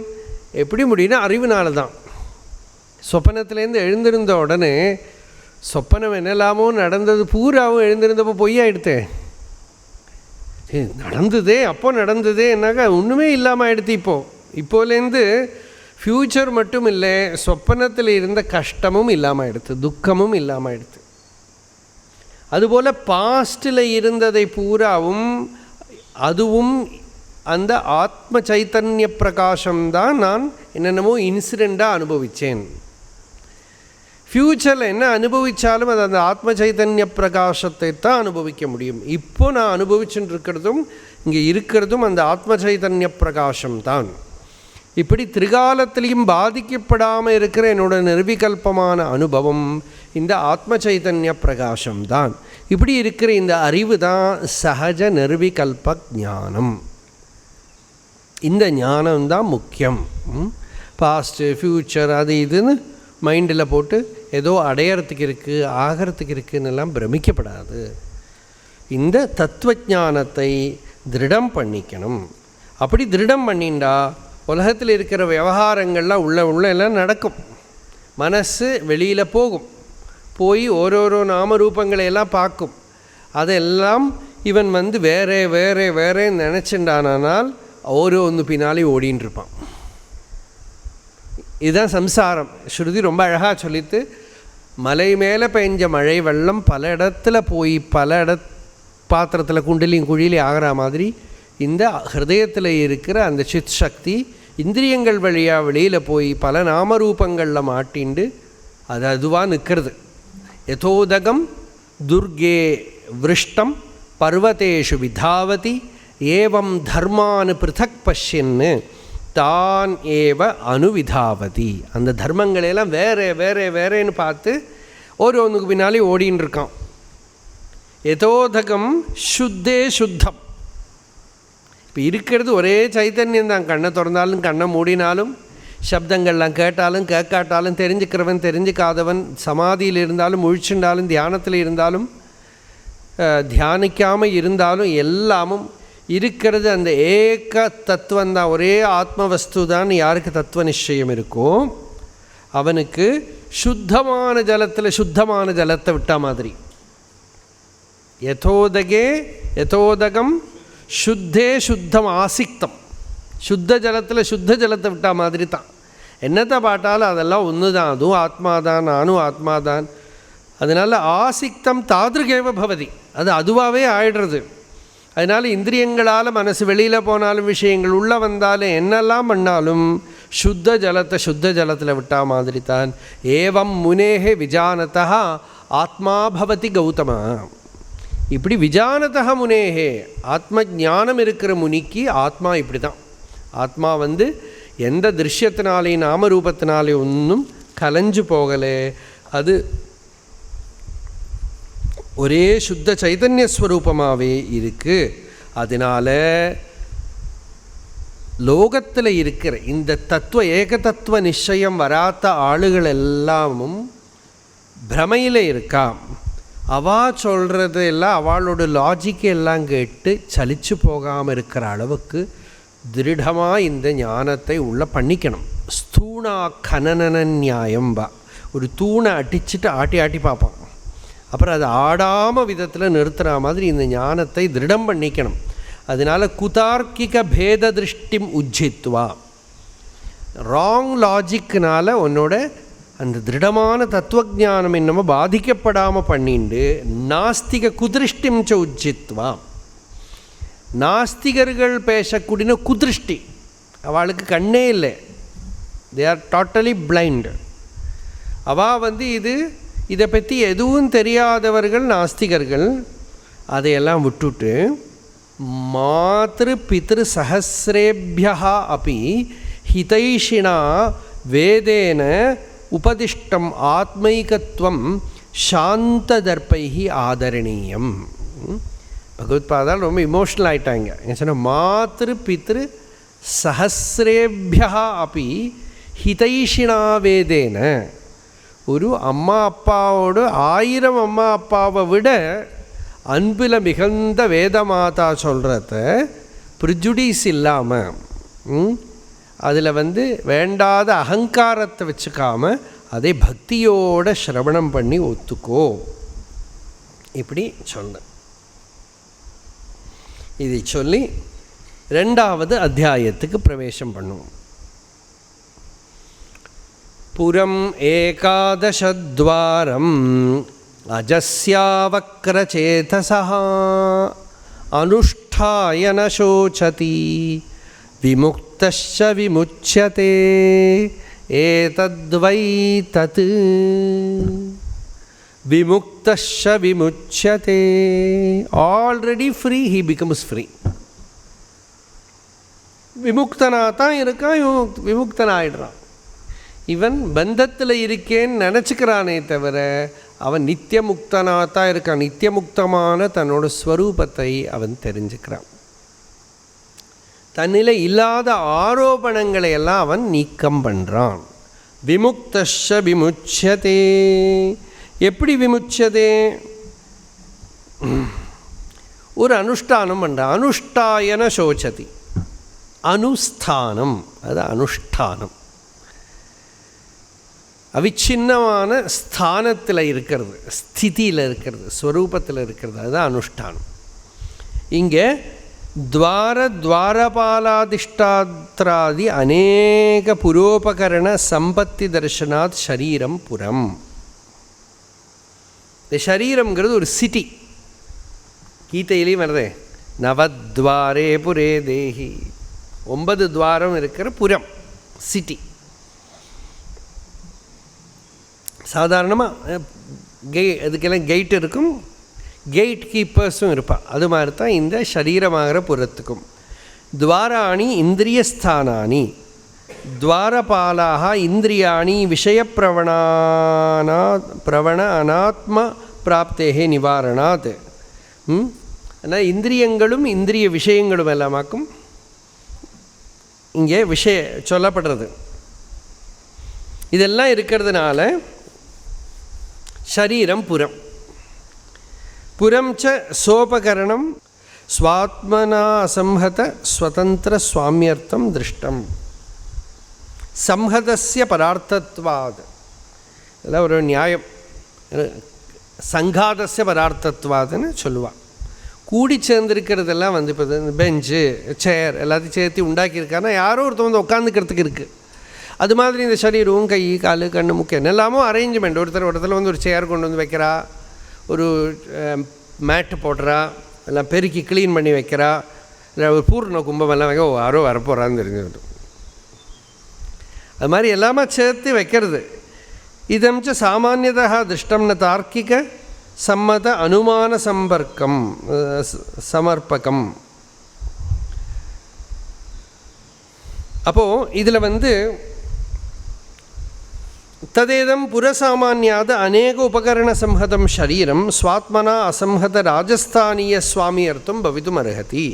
எப்படி முடியும்னா அறிவுனால தான். சொப்பனத்துலேருந்து எழுந்திருந்த உடனே சொப்பனம் என்னெல்லாமோ நடந்தது பூராவும் எழுந்திருந்தப்போ பொய்யாயிடுத்தே. நடந்ததே அப்போ நடந்ததே என்னாக்கா ஒன்றுமே இல்லாமல் ஆகிடுது. இப்போலேருந்து ஃப்யூச்சர் மட்டும் இல்லை, சொப்பனத்தில் இருந்த கஷ்டமும் இல்லாமல் ஆகிடுது, துக்கமும் இல்லாமல் ஆகிடுது. அதுபோல் பாஸ்டில் இருந்ததை பூராவும் அதுவும் அந்த ஆத்ம சைத்தன்ய பிரகாசம்தான் நான் என்னென்னமோ இன்சிடெண்ட்டாக அனுபவித்தேன். ஃப்யூச்சரில் என்ன அனுபவித்தாலும் அது அந்த ஆத்ம சைத்தன்ய பிரகாசத்தை தான் அனுபவிக்க முடியும். இப்போ நான் அனுபவிச்சுட்டு இருக்கிறதும் இங்கே இருக்கிறதும் அந்த ஆத்ம சைத்தன்ய பிரகாசம்தான். இப்படி திரிகாலத்திலையும் பாதிக்கப்படாமல் இருக்கிற என்னோட நிர்விகல்பமான அனுபவம் இந்த ஆத்ம சைதன்ய பிரகாசம்தான். இப்படி இருக்கிற இந்த அறிவு தான் சகஜ நிர்விகல்ப ஞானம். இந்த ஞானம்தான் முக்கியம். பாஸ்ட்டு ஃப்யூச்சர் அது இதுன்னு மைண்டில் போட்டு ஏதோ அடையறதுக்கு இருக்குது ஆகிறதுக்கு இருக்குன்னெல்லாம் பிரமிக்கப்படாது. இந்த தத்துவஞானத்தை திருடம் பண்ணிக்கணும். அப்படி திருடம் பண்ணிண்டா உலகத்தில் இருக்கிற விவகாரங்கள்லாம் உள்ள எல்லாம் நடக்கும். மனசு வெளியில் போய் ஓரோரோ நாமரூபங்களையெல்லாம் பார்க்கும். அதெல்லாம் இவன் வேறே நினச்சிண்டானால் ஒன்று பின்னாலே ஓடின்னு இருப்பான். இதுதான் சம்சாரம். ஸ்ருதி ரொம்ப அழகாக சொல்லித்து, மலை மேலே பெஞ்ச மழை வெள்ளம் பல இடத்துல போய் பல பாத்திரத்தில் குண்டிலையும் குழியிலையும் ஆகிற மாதிரி இந்த ஹிருதயத்தில் இருக்கிற அந்த சித் சக்தி இந்திரியங்கள் வழியாக வெளியில் போய் பல நாமரூபங்களில் மாட்டிண்டு அது அதுவாக நிற்கிறது. யதோதகம் துர்கே விருஷ்டம் பர்வதேஷு விதாவதி ஏவம் தர்மானு பிருதக் பஷ்யன்னு தான் ஏவ அனுவிதாவதி. அந்த தர்மங்களையெல்லாம் வேறேன்னு பார்த்து ஒன்றுக்கு பின்னாலே ஓடின்னு இருக்கான். யதோதகம் சுத்தே சுத்தம். இப்போ இருக்கிறது ஒரே சைத்தன்யம் தான். கண்ணை திறந்தாலும் கண்ணை மூடினாலும் சப்தங்கள்லாம் கேட்டாலும் கேட்காட்டாலும் தெரிஞ்சுக்கிறவன் தெரிஞ்சுக்காதவன் சமாதியில் இருந்தாலும் முழிச்சுண்டாலும் தியானத்தில் இருந்தாலும் தியானிக்காமல் இருந்தாலும் எல்லாமும் இருக்கிறது அந்த ஏக தத்துவந்தான். ஒரே ஆத்மவஸ்து தான். யாருக்கு தத்துவ நிச்சயம் இருக்கோ அவனுக்கு சுத்தமான ஜலத்தில் சுத்தமான ஜலத்தை விட்டா மாதிரி. யதோதகம் சுத்தே சுத்தம் ஆசிக்தம். சுத்த ஜலத்தில் சுத்த ஜலத்தை விட்டா மாதிரி தான். என்னத்தை பாட்டாலும் அதெல்லாம் ஒன்று தான். அதுவும் ஆத்மாதான், நானும் ஆத்மாதான். அதனால் ஆசிக்தம் தாதிருகேவ பவதி. அது அதுவாகவே ஆயிடுறது. அதனால் இந்திரியங்களால் மனசு வெளியில் போனாலும் விஷயங்கள் உள்ளே வந்தாலும் என்னெல்லாம் பண்ணாலும் சுத்த ஜலத்தில் விட்டா மாதிரி தான். ஏவம் முனேஹே விஜானதா ஆத்மா பவதி கௌதமா. இப்படி விஜானதா முனேஹே ஆத்ம ஞானம் இருக்கிற முனிக்கு ஆத்மா இப்படி தான். ஆத்மா எந்த திருஷ்யத்தினாலேயும் நாமரூபத்தினாலே ஒன்றும் கலைஞ்சு போகலை. அது ஒரே சுத்த சைதன்ய ஸ்வரூபமாகவே இருக்குது. அதனால் லோகத்தில் இருக்கிற இந்த ஏக தத்துவ நிச்சயம் வராத ஆளுகள் எல்லாமும் பிரமையில் இருக்கா. அவள் சொல்கிறது எல்லாம் அவளோட லாஜிக்கை எல்லாம் கேட்டு சலிச்சு போகாமல் இருக்கிற அளவுக்கு திருடமாக இந்த ஞானத்தை உள்ள பண்ணிக்கணும். ஸ்தூணா கனனன நியாயம்பா. ஒரு தூணை அடிச்சுட்டு ஆட்டி பார்ப்பான். அப்புறம் அது ஆடாமல் விதத்தில் நிறுத்துகிற மாதிரி இந்த ஞானத்தை திருடம் பண்ணிக்கணும். அதனால் குதார்க்கிக பேத திருஷ்டிம் உஜ்ஜித்வா. ராங் லாஜிக்குனால் உன்னோட அந்த திருடமான தத்துவஜானம் என்னமோ பாதிக்கப்படாமல் பண்ணிண்டு நாஸ்திக குதிருஷ்டிம் ச உஜ்ஜித்வா. நாஸ்திகர்கள் பேசக்கூடிய குதிருஷ்டி, அவளுக்கு கண்ணே இல்லை. They are totally blind. அவள் இதை பற்றி எதுவும் தெரியாதவர்கள் நாஸ்திகர்கள். அதையெல்லாம் விட்டுட்டு மாத்ரு பித்ரு சஹசிரேபியா அப்படி ஹிதைஷினா வேதேன உபதிஷ்டம் ஆத்மைகத்துவம் சாந்த தர்ப்பைஹி ஆதரணீயம். பகவத்பாதால் ரொம்ப இமோஷ்னல் ஆகிட்டாங்க. என்ன சொன்னால் மாத்ரு பித்ரு சஹசிரேபியா அப்படி ஹிதைஷினா வேதேன. ஒரு அம்மா அப்பாவோடு 1000 அம்மா அப்பாவை விட அன்பில் மிகுந்த வேதமாதா சொல்கிறத ப்ரிஜுடிஸ் இல்லாமல் அதில் வேண்டாத அகங்காரத்தை வச்சுக்காம அதை பக்தியோட சிரவணம் பண்ணி ஒத்துக்கோ இப்படி சொன்னேன். இதை சொல்லி 2வது அத்தியாயத்துக்கு பிரவேசம் பண்ணுவோம். புரம் ஏகாதசத்வாரம் அஜஸ்யாவக்ரசேதசः அனுஷ்டாய ந சோசதி விமுக்தஸ்ச விமுச்யதே ஏதத்வை தத் விமுக்தஸ்ச விமுச்யதே. Already free, he becomes free. விமுக்தனாக தான் இருக்கான், விமுக்தனாகிடுறான். இவன் பந்தத்தில் இருக்கேன்னு நினச்சிக்கிறானே தவிர அவன் நித்தியமுக்தனாக தான் இருக்கான். நித்தியமுக்தமான தன்னோட ஸ்வரூபத்தை அவன் தெரிஞ்சுக்கிறான். தன்னிலை இல்லாத ஆரோபணங்களை எல்லாம் அவன் நீக்கம் பண்ணுறான். விமுக்தஸ்ய விமுச்சதே. எப்படி விமுச்சதே? ஒரு அனுஷ்டானம் பண்ணுறான். அனுஷ்டாயன சோச்சதி. அனுஸ்தானம், அது அனுஷ்டானம். அவிச்சின்னமான ஸ்தானத்தில் இருக்கிறது, ஸ்திதியில் இருக்கிறது, ஸ்வரூபத்தில் இருக்கிறது, அதுதான் அனுஷ்டானம். இங்கே துவாரபாலாதிஷ்டாத்ராதி அநேக புரோபகரண சம்பத்தி தர்ஷனாத் ஷரீரம் புறம். இந்த ஷரீரம்ங்கிறது ஒரு சிட்டி. கீதையிலையும் வருதே, நவத்வாரே புரே தேஹி. 9 துவாரம் இருக்கிற புறம், சிட்டி. சாதாரணமாக அதுக்கெல்லாம் கெயிட் இருக்கும், கெயிட் கீப்பர்ஸும் இருப்பாள். அது மாதிரி தான் இந்த சரீரமாகிற புறத்துக்கும். துவாராணி இந்திரியஸ்தானானி துவாரபாலாக இந்திரியாணி விஷயப்பிரவண அனாத்ம பிராப்தேகே நிவாரணாத். ஆனால் இந்திரியங்களும் இந்திரிய விஷயங்களும் எல்லாமாக்கும் இங்கே சொல்லப்படுறது. இதெல்லாம் இருக்கிறதுனால ஷரீரம் புறம். புறம் ச சோபகரணம் ஸ்வாத்மனா அசம்ஹத ஸ்வதந்திர சுவாமியர்த்தம் திருஷ்டம். சம்ஹதஸ்ய பரார்த்தத்வாத். இதெல்லாம் ஒரு நியாயம். சங்காதஸ்ய பரார்த்தத்வாதுன்னு சொல்லுவாள். கூடி சேர்ந்துருக்கிறதெல்லாம் வந்து இப்போ பெஞ்சு சேர் எல்லாத்தையும் சேர்த்து உண்டாக்கியிருக்காருன்னா யாரோ ஒருத்தர் வந்து உட்காந்துக்கிறதுக்கு இருக்குது. அது மாதிரி இந்த சரீரம், கை, கால், கண்ணு, முக்கியம் எல்லாமோ அரேஞ்ச்மெண்ட். ஒருத்தர் வந்து ஒரு சேர் கொண்டு வந்து வைக்கிறா, ஒரு மேட்டு போடுறா, எல்லாம் பெருக்கி க்ளீன் பண்ணி வைக்கிறா, இல்லை ஒரு பூர்ண கும்பமெல்லாம் வைக்க யாரோ வரப்போகிறான்னு தெரிஞ்சுக்கிட்டு அது மாதிரி எல்லாமே சேர்த்து வைக்கிறது. இதம்ச்ச சாமானியதா திருஷ்டம்ன தார்க்கிக சம்மத அனுமான சம்பர்க்கம் சமர்ப்பகம். அப்போது இதில் வந்து ததேதம் புரசாமான்யாத அநேக உபகரண சம்ஹதம் ஷரீரம் ஸ்வாத்மனா அசம்ஹத ராஜஸ்தானிய சுவாமி அர்த்தம் பவித்தும் அருகதி.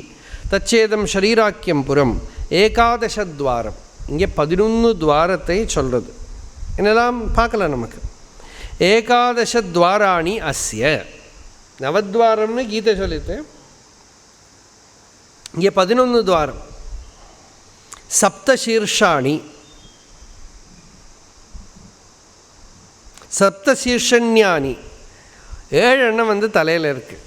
தச்சேதம் ஷரீராக்கியம் புறம் ஏகாதசத்வாரம். இங்கே 11 துவாரத்தை சொல்கிறது. என்னெல்லாம் பார்க்கலாம் நமக்கு. ஏகாதசத்வாராணி அஸ்ய. நவத்வாரம்னு கீதை சொல்லிட்டு இங்கே 11 துவாரம். சப்தசீர்ஷாணி, சப்தசீர்ஷன்யானி, 7 எண்ணம் வந்து தலையில் இருக்குது.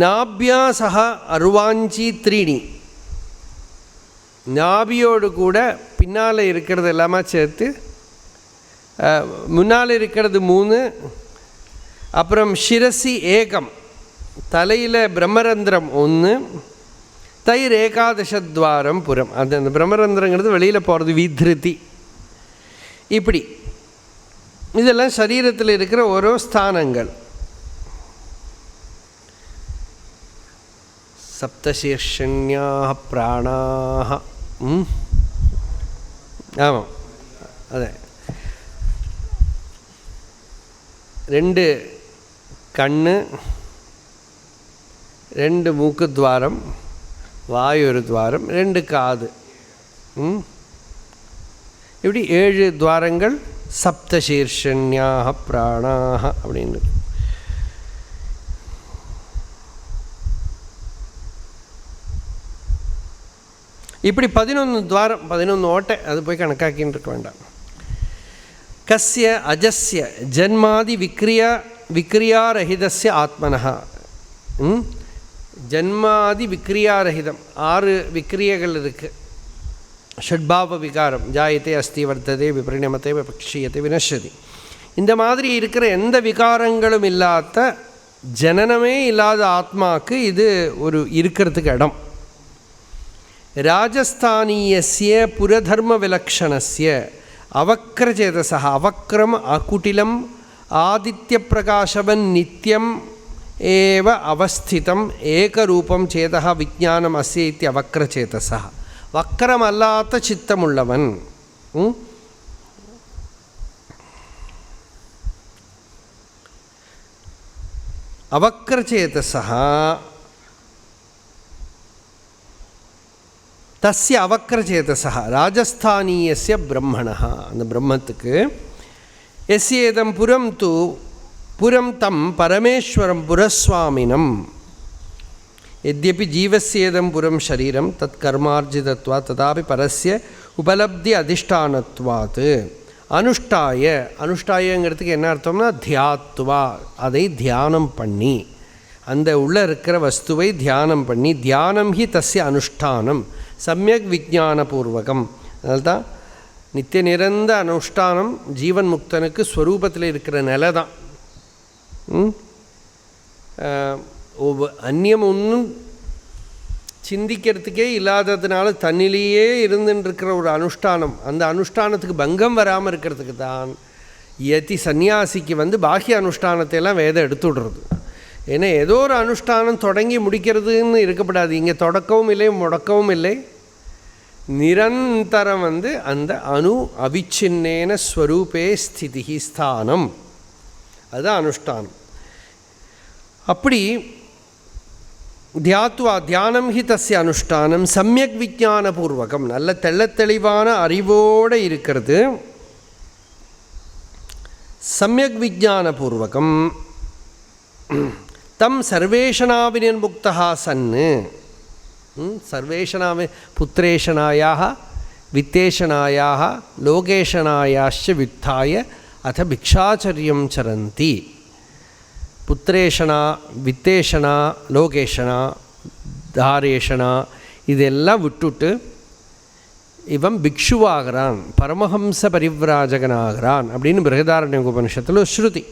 நாபியா சக அருவாஞ்சி த்ரீணி. நாபியோடு கூட பின்னால் இருக்கிறது எல்லாமே சேர்த்து, முன்னால் இருக்கிறது 3, அப்புறம் சிரசி ஏகம், தலையில் பிரம்மரந்திரம் 1, தைர் ஏகாதசத்வாரம் புறம். அந்த பிரம்மரந்திரங்கிறது வெளியில் போகிறது, வித்ருதி. இப்படி இதெல்லாம் சரீரத்தில் இருக்கிற ஓரோ ஸ்தானங்கள். சப்தசீர்ஷன்யாக பிராணாக. ஆமாம், அதே 2 கண்ணு, 2 மூக்கு துவாரம், வாயு ஒரு துவாரம், 2 காது. இப்படி 7 துவாரங்கள். சப்தசீர்ஷன்யாக பிராணாக அப்படின்னு. இப்படி 11 துவாரம், 11 ஓட்டை. அது போய் கணக்காக்கின்னு இருக்க வேண்டாம். கஸ்ய அஜஸ்ய ஜன்மாதி விக்ரியாரஹிதஸ்ய ஆத்மனஹா. ஜன்மாதி விக்ரியாரஹிதம் 6 விக்ரியைகள் இருக்குது. ஷட்பாவ விகாரம், ஜாயத்தை, அஸ்தி, வர்த்ததே, விபரிணமத்தை, விபக்ஷீயத்தை, வினஷதி. இந்த மாதிரி இருக்கிற எந்த விகாரங்களும் இல்லாத, ஜனனமே இல்லாத ஆத்மாவுக்கு இது ஒரு இருக்கிறதுக்கு இடம். ராஜஸ்தானியஸ்ய புரதர்ம விலக்ஷணஸ்ய அவக்ரச்சேதசா. அவக்ரம் அகுட்டிலம் ஆதித்ய பிரகாசவன் நித்தியம் ஏவ அவஸ்திதம் ஏகரூபம் சேதா விஜானம் அஸ்ய இத்தியவக்ரச்சேதசா. வக்கரமல்லாத சித்தமுள்ளவன். அவக்ரச்சேதசா தஸ்ய அவக்ரச்சேதசா ராஜஸ்தானியஸ்ய பிரம்மணः. அந்த பிரம்மத்துக்கு எஸ்யேதம் புரம் து புரம் தம் பரமேஸ்வரம் புரஸ்வாமினம் यद्यपि जीवस्येदं पुरं शरीरं तत् कर्मार्जितत्वात् तथापि परस्य उपलब्धि अधिष्ठानत्वात् अनुष्ठाय. अनुष्ठायங்கிறதுக்கு என்ன அர்த்தம்னா தியாத்வா, அதை தியானம் பண்ணி, அந்த உள்ள இருக்கிற வஸ்துவை தியானம் பண்ணி. தியானம் ஹி தஸ்ய அனுஷ்டானம் சம்யக் விஜானபூர்வகம். அதனால்தான் நித்திய நிரந்த அனுஷ்டானம் ஜீவன் முக்தனுக்கு ஸ்வரூபத்தில் இருக்கிற நிலை தான். அந்நியம் ஒன்றும் சிந்திக்கிறதுக்கே இல்லாததுனால தன்னிலேயே இருந்துருக்கிற ஒரு அனுஷ்டானம், அந்த அனுஷ்டானத்துக்கு பங்கம் வராமல் இருக்கிறதுக்கு தான் யதி சந்நியாசிக்கு பாஹ்ய அனுஷ்டானத்தையெல்லாம் வேதம் எடுத்து விடுறது. ஏன்னா ஏதோ ஒரு அனுஷ்டானம் தொடங்கி முடிக்கிறதுன்னு இருக்கப்படாது. இங்கே தொடக்கவும் இல்லை முடக்கவும் இல்லை, நிரந்தரம் அந்த அணு அவிச்சின்னேன ஸ்வரூபே ஸ்திதி ஸ்தானம், அதுதான் அனுஷ்டானம். அப்படி தியாத்வா தியானம் ஹி தஸ்ய அனுஷ்டானம் சம்யக் விஜானபூர்வகம், நல்ல தெள்ளத்தெளிவான அறிவோடு இருக்கிறது. சம்யக் விஜானபூர்வகம் தம் சர்வேஷனாவினிர்முக்தா சன்னு. சர்வேஷனாவி புத்திரேஷனாயாக வித்தேஷனாயாக லோகேஷனாயாश्च வித்தாய அத பிக்ஷாச்சரியம் சரந்தி. புத்திரேஷனா வித்தேஷனா லோகேஷனா தாரேஷனா இதெல்லாம் விட்டுட்டு இவன் பிக்ஷுவாகிறான், பரமஹம்ச பரிவ்ராஜகனாகிறான் அப்படின்னு பிருகதாரண்ய உபனிஷத்தில் ஸ்ருதி.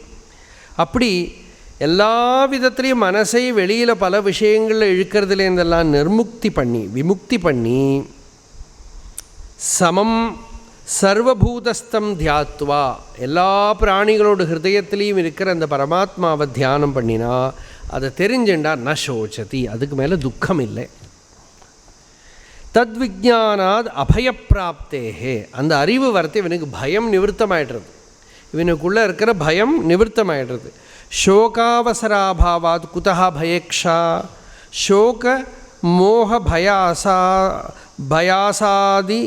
அப்படி எல்லா விதத்துலேயும் மனசை வெளியில் பல விஷயங்களில் இழுக்கிறதுலேருந்தெல்லாம் நிர்முக்தி பண்ணி விமுக்தி பண்ணி சமம் சர்வபூதஸ்தம் தியாத்வா, எல்லா பிராணிகளோட ஹிருதயத்திலையும் இருக்கிற அந்த பரமாத்மாவை தியானம் பண்ணினா அதை தெரிஞ்சுண்டா ந சோச்சதி, அதுக்கு மேலே துக்கம் இல்லை. தத்விஜானாத் அபயப்பிராப்தேஹே, அந்த அறிவு வரத்தை இவனுக்கு பயம் நிவர்த்தமாயிடுறது, இவனுக்குள்ளே இருக்கிற பயம் நிவர்த்தமாயிடுறது. ஷோகாவசராபாவாத் குதஹா பயேக்ஷா, ஷோக மோக பயாசாதி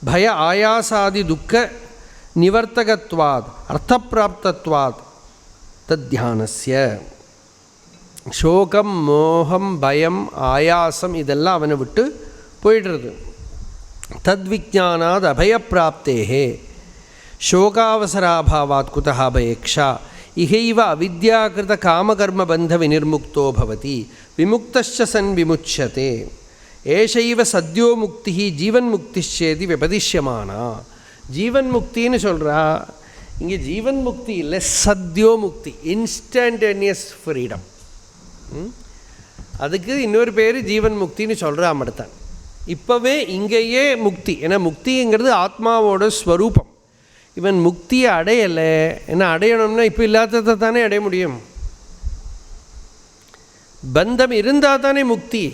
பய ஆயாசாதி துக்க நிவர்த்தகத்வாத் அர்த்தப்பிராப்தத்வாத் தத்தியானஸ்ய. சோகம் மோகம் பயம் ஆயாசம் இதெல்லாம் அவனை விட்டு போயிடுறது. தத்விஜானாத் அபயப்பிராப்தேஹே சோகாவசராபாவாத் குதஹா பயேக்ஷா இஹைவ அவித்யாகிருத காமகர்ம பந்த வினிர்முக்தோ பவதி விமுக்தஸ்ச சன் விமுச்யதே. ஏஷைவ சத்யோ முக்தி ஜீவன் முக்திச்சேதி விபதிஷ்யமானா. ஜீவன் முக்தின்னு சொல்கிறா, இங்கே ஜீவன் முக்தி இல்லை, சத்யோ முக்தி, இன்ஸ்டன்டேனியஸ் ஃப்ரீடம். அதுக்கு இன்னொரு பேர் ஜீவன் முக்தின்னு சொல்கிறா மட்டும்தான். இப்போவே இங்கேயே முக்தி, ஏன்னா முக்திங்கிறது ஆத்மாவோட ஸ்வரூபம். இவன் முக்தியை அடையலை, ஏன்னா அடையணும்னா இப்போ இல்லாததை தானே அடைய முடியும். பந்தம் இருந்தால் தானே முக்தி.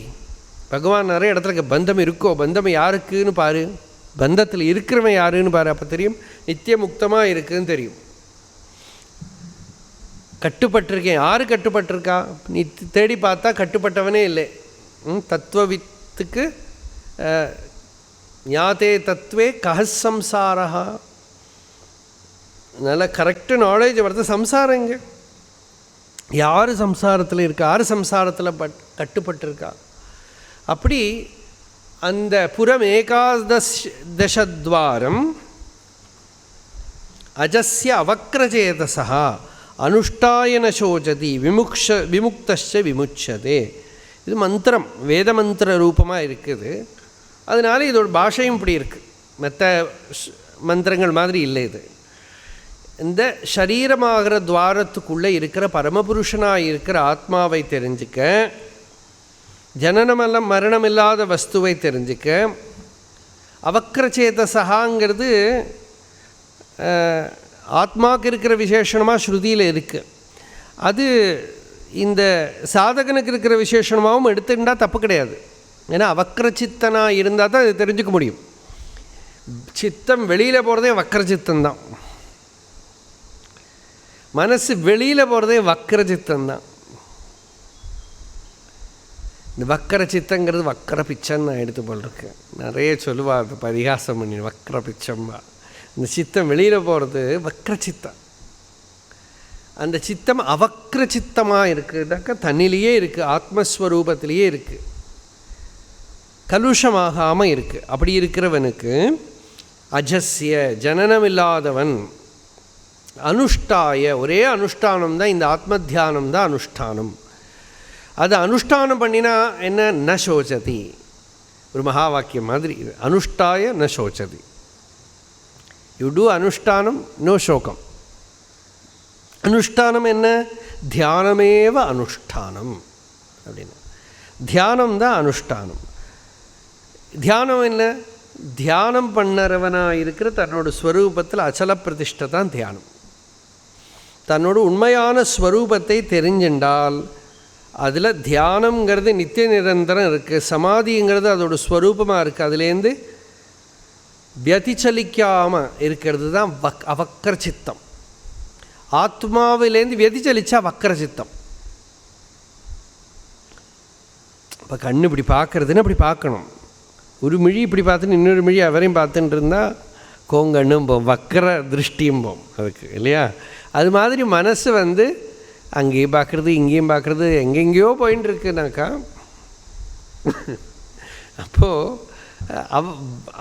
பகவான் நிறைய இடத்துல பந்தம் இருக்கோ, பந்தம் யாருக்குன்னு பாரு, பந்தத்தில் இருக்கிறவன் யாருன்னு பாரு, அப்போ தெரியும் நித்திய முக்தமாக இருக்குதுன்னு தெரியும். கட்டுப்பட்டிருக்கேன், யார் கட்டுப்பட்டிருக்கா நீ தேடி பார்த்தா கட்டுப்பட்டவனே இல்லை. தத்துவவித்துக்கு ஞாத்தே தத்துவே கஹசம்சாரா, நல்ல கரெக்டு நாலேஜ் வருது. சம்சாரம் எங்கே, யார் சம்சாரத்தில் இருக்கா, யார் சம்சாரத்தில் கட்டுப்பட்டிருக்கா. அப்படி அந்த புறம் ஏகாதசத்வாரம் அஜஸ்ய அவக்ரச்சேதசா அனுஷ்டாயன சோச்சதி விமுக்தஸ்ச விமுச்சதே. இது மந்திரம், வேத மந்திர ரூபமாக இருக்குது. அதனால இதோட பாஷையும் இப்படி இருக்குது, மற்ற மந்திரங்கள் மாதிரி இல்லை. இது இந்த சரீரமாகிற துவாரத்துக்குள்ளே இருக்கிற பரமபுருஷனாக இருக்கிற ஆத்மாவை தெரிஞ்சுக்க, ஜனனமெல்லாம் மரணம் இல்லாத வஸ்துவை தெரிஞ்சுக்க, அவக்ரச்சேதசகாங்கிறது ஆத்மாவுக்கு இருக்கிற விசேஷமாக ஸ்ருதியில் இருக்குது. அது இந்த சாதகனுக்கு இருக்கிற விசேஷமாகவும் எடுத்துக்கிட்டால் தப்பு கிடையாது. ஏன்னா வக்ரச்சித்தனாக இருந்தால் தான் இது தெரிஞ்சுக்க முடியும். சித்தம் வெளியில் போகிறதே வக்ரச்சித்தந்தான், மனசு வெளியில் போகிறதே வக்ரச்சித்தந்தான். இந்த வக்கர சித்தங்கிறது வக்கர பிச்சன்னு நான் எடுத்து போட்டிருக்கேன். நிறைய சொல்லுவா இப்போ பரிகாசம் பண்ணி வக்கர பிச்சம்பா. இந்த சித்தம் வெளியில் போகிறது வக்கர சித்தம். அந்த சித்தம் அவக்கர சித்தமாக இருக்குதுனாக்கா தண்ணிலேயே இருக்குது, ஆத்மஸ்வரூபத்திலேயே இருக்குது, கலுஷமாகாமல் இருக்குது. அப்படி இருக்கிறவனுக்கு அஜஸ்ய ஜனனம் இல்லாதவன், அனுஷ்டாய ஒரே அனுஷ்டானம் தான், இந்த ஆத்ம தியானம் தான் அனுஷ்டானம். அது அனுஷ்டானம் பண்ணினா என்ன, ந சோச்சதி. ஒரு மகா வாக்கியம் மாதிரி இது, அனுஷ்டாய ந சோச்சதி. யூ டூ அனுஷ்டானம், நோ சோகம். அனுஷ்டானம் என்ன, தியானமேவ அனுஷ்டானம் அப்படின்னா, தியானம் தான் அனுஷ்டானம். தியானம் என்ன, தியானம் பண்ணறவனாக இருக்கிற தன்னோட ஸ்வரூபத்தில் அச்சல பிரதிஷ்டை தான் தியானம். தன்னோட உண்மையான ஸ்வரூபத்தை தெரிஞ்சின்றால் அதில் தியானங்கிறது நித்திய நிரந்தரம் இருக்குது. சமாதிங்கிறது அதோட ஸ்வரூபமாக இருக்குது. அதுலேருந்து வியதிச்சலிக்காமல் இருக்கிறது தான் அவக்கர சித்தம். ஆத்மாவிலேருந்து வியதிச்சலிச்சா வக்கர சித்தம். இப்போ கண்ணு இப்படி பார்க்குறதுன்னு அப்படி பார்க்கணும். ஒரு மிழி இப்படி பார்த்துன்னு இன்னொரு மிழி அவரையும் பார்த்துட்டு இருந்தால் கோங்கண்ணும் போம், வக்கர திருஷ்டியும் போம் அதுக்கு இல்லையா. அது மாதிரி மனசு அங்கேயும் பார்க்குறது இங்கேயும் பார்க்குறது எங்கெங்கேயோ போயின்னு இருக்குனாக்கா, அப்போது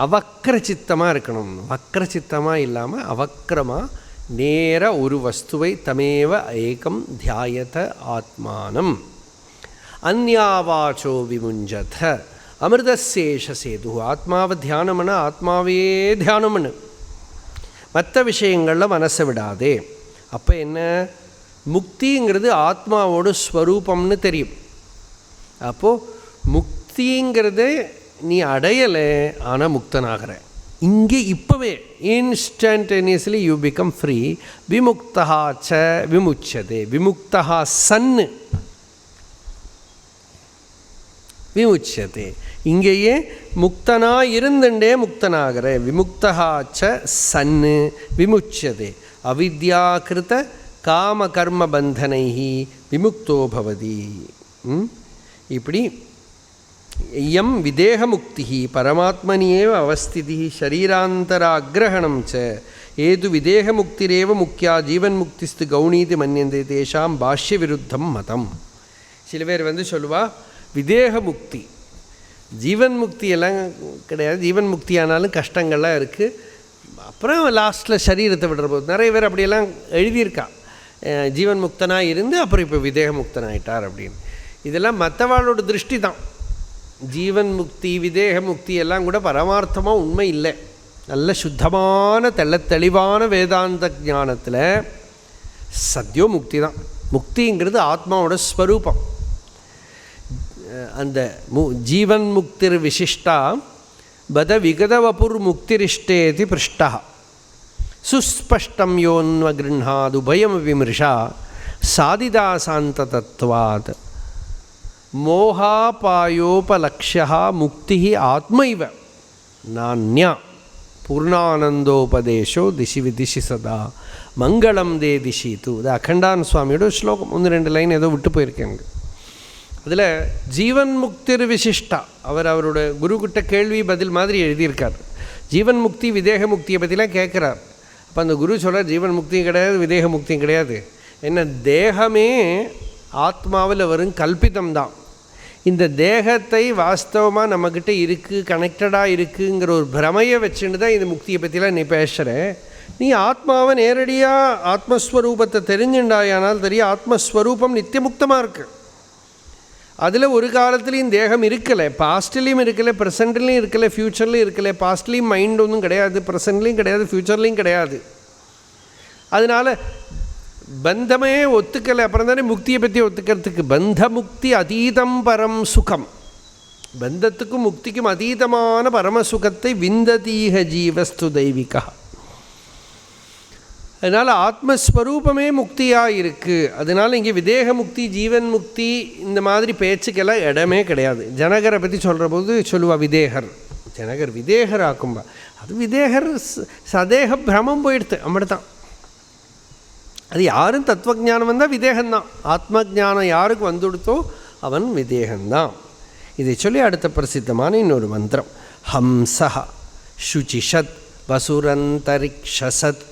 அவக்கர சித்தமாக இருக்கணும். வக்கர சித்தமாக இல்லாமல் அவக்கரமாக நேராக ஒரு வஸ்துவை தமேவ ஏகம் தியாயத ஆத்மானம் அந்யாவாச்சோ விமுஞ்சத அமிர்தசேஷ சேது. ஆத்மாவை தியானம்னா ஆத்மாவே தியானம்னு, மற்ற விஷயங்களில் மனசை விடாதே. அப்போ என்ன, முக்திங்கிறது ஆத்மாவோட ஸ்வரூபம்னு தெரியும். அப்போது முக்திங்கிறத நீ அடையலை, ஆனால் முக்தனாகிற இங்கே இப்போவே இன்ஸ்டன்டேனியஸ்லி யூ பிகம் ஃப்ரீ. விமுக்தா ச விமுச்சதே, விமுக்தா சன்னு விமுச்சதே. இங்கேயே முக்தனாக இருந்துட்டே முக்தனாகிற. விமுக்தா ச சன்னு விமுச்சதே அவித்யாகிருத காம கர்ம பந்தனை விமுக்தோ பவதி. இப்படி இயம் விதேக முக்தி பரமாத்மனியேவ அவஸ்திதி ஷரீராந்தராகிரகணம் ச ஏது விதேக முக்திரேவ முக்கியா ஜீவன் முக்திஸ்து கௌணீதி மன்யந்தே தேஷாம் பாஷ்ய விருத்தம் மதம். சில பேர் சொல்லுவா விதேக முக்தி, ஜீவன் முக்தியெல்லாம் கிடையாது, ஜீவன் முக்தி ஆனாலும் கஷ்டங்கள்லாம் இருக்குது, அப்புறம் லாஸ்ட்டில் சரீரத்தை விடுற போது நிறைய பேர் அப்படியெல்லாம் எழுதியிருக்கா. ஜீவன் முக்தனாக இருந்து அப்புறம் இப்போ விதேக முக்தனாயிட்டார் அப்படின்னு. இதெல்லாம் மற்றவாளோட திருஷ்டி தான். ஜீவன் முக்தி விதேக முக்தி எல்லாம் கூட பரமார்த்தமாக உண்மை இல்லை. நல்ல சுத்தமான தெளிவான வேதாந்த ஞானத்தில் சத்யோ முக்தி தான். முக்திங்கிறது ஆத்மாவோட ஸ்வரூபம். அந்த ஜீவன் முக்திர் விசிஷ்டா பத விகதவபுர் முக்திரிஷ்டேதி பிருஷ்டா சுஸ்பஷ்டம் யோன்வகிருஹாது பயம் விமர்ஷா சாதிதாசாந்த தத்வாத் மோகாபாயோபலக்ஷ்யா முக்தி ஆத்மைவ நான்யா பூர்ணானந்தோபதேசோ திசி விதிஷி சதா மங்களம் தே திஷித்து. இது அகண்டான சுவாமியோட ஸ்லோகம். 1-2 லைன் ஏதோ விட்டு போயிருக்கேங்க. அதில் ஜீவன் முக்திர் விசிஷ்டா அவரோட குருக்கிட்ட கேள்வி பதில் மாதிரி எழுதியிருக்கார். ஜீவன் முக்தி விதேக முக்தியை பற்றிலாம் கேட்குறார். அப்போ அந்த குரு சொல்கிறார் ஜீவன் முக்தியும் கிடையாது விதேக முக்தியும் கிடையாது. என்ன, தேகமே ஆத்மாவில் வரும் கல்பிதம்தான். இந்த தேகத்தை வாஸ்தவமாக நம்மக்கிட்ட இருக்குது, கனெக்டடாக இருக்குங்கிற ஒரு பிரமையை வச்சுட்டு தான் இந்த முக்தியை பற்றிலாம் நீ பேசுகிற. நீ ஆத்மாவை நேரடியாக ஆத்மஸ்வரூபத்தை தெரிஞ்சுண்டாயானால் தெரியும் ஆத்மஸ்வரூபம் நித்தியமுக்தமாக இருக்குது. அதில் ஒரு காலத்துலேயும் தேகம் இருக்கலை, பாஸ்ட்லேயும் இருக்கலை, ப்ரெசண்ட்லேயும் இருக்கலை, ஃப்யூச்சர்லேயும் இருக்கலை. பாஸ்ட்லேயும் மைண்ட் ஒன்றும் கிடையாது, ப்ரெசண்ட்லேயும் கிடையாது, ஃப்யூச்சர்லேயும் கிடையாது. அதனால் பந்தமே ஒத்துக்கலை. அப்புறம் தானே முக்தியை பற்றி ஒத்துக்கிறதுக்கு. பந்த முக்தி அதீதம் பரம் சுகம். பந்தத்துக்கும் முக்திக்கும் அதீதமான பரமசுகத்தை விந்ததீக ஜீவஸ்து தெய்வீகா. அதனால் ஆத்மஸ்வரூபமே முக்தியாக இருக்குது. அதனால் இங்கே விதேக முக்தி, ஜீவன் முக்தி இந்த மாதிரி பேச்சுக்கெல்லாம் இடமே கிடையாது. ஜனகரை பற்றி சொல்கிற போது சொல்லுவா விதேகர், ஜனகர் விதேகர் ஆக்கும்பா. அது விதேகர் சதேக பிரமம் போயிடுது, அப்படித்தான். அது யாரும் தத்துவஜானம் வந்தால் விதேகந்தான். ஆத்ம ஜானம் யாருக்கு வந்துடுத்தோ அவன் விதேகந்தான். இதை சொல்லி அடுத்த பிரசித்தமான இன்னொரு மந்திரம். ஹம்சஹ சுச்சிஷத் வசுரந்தரிக்ஷசத்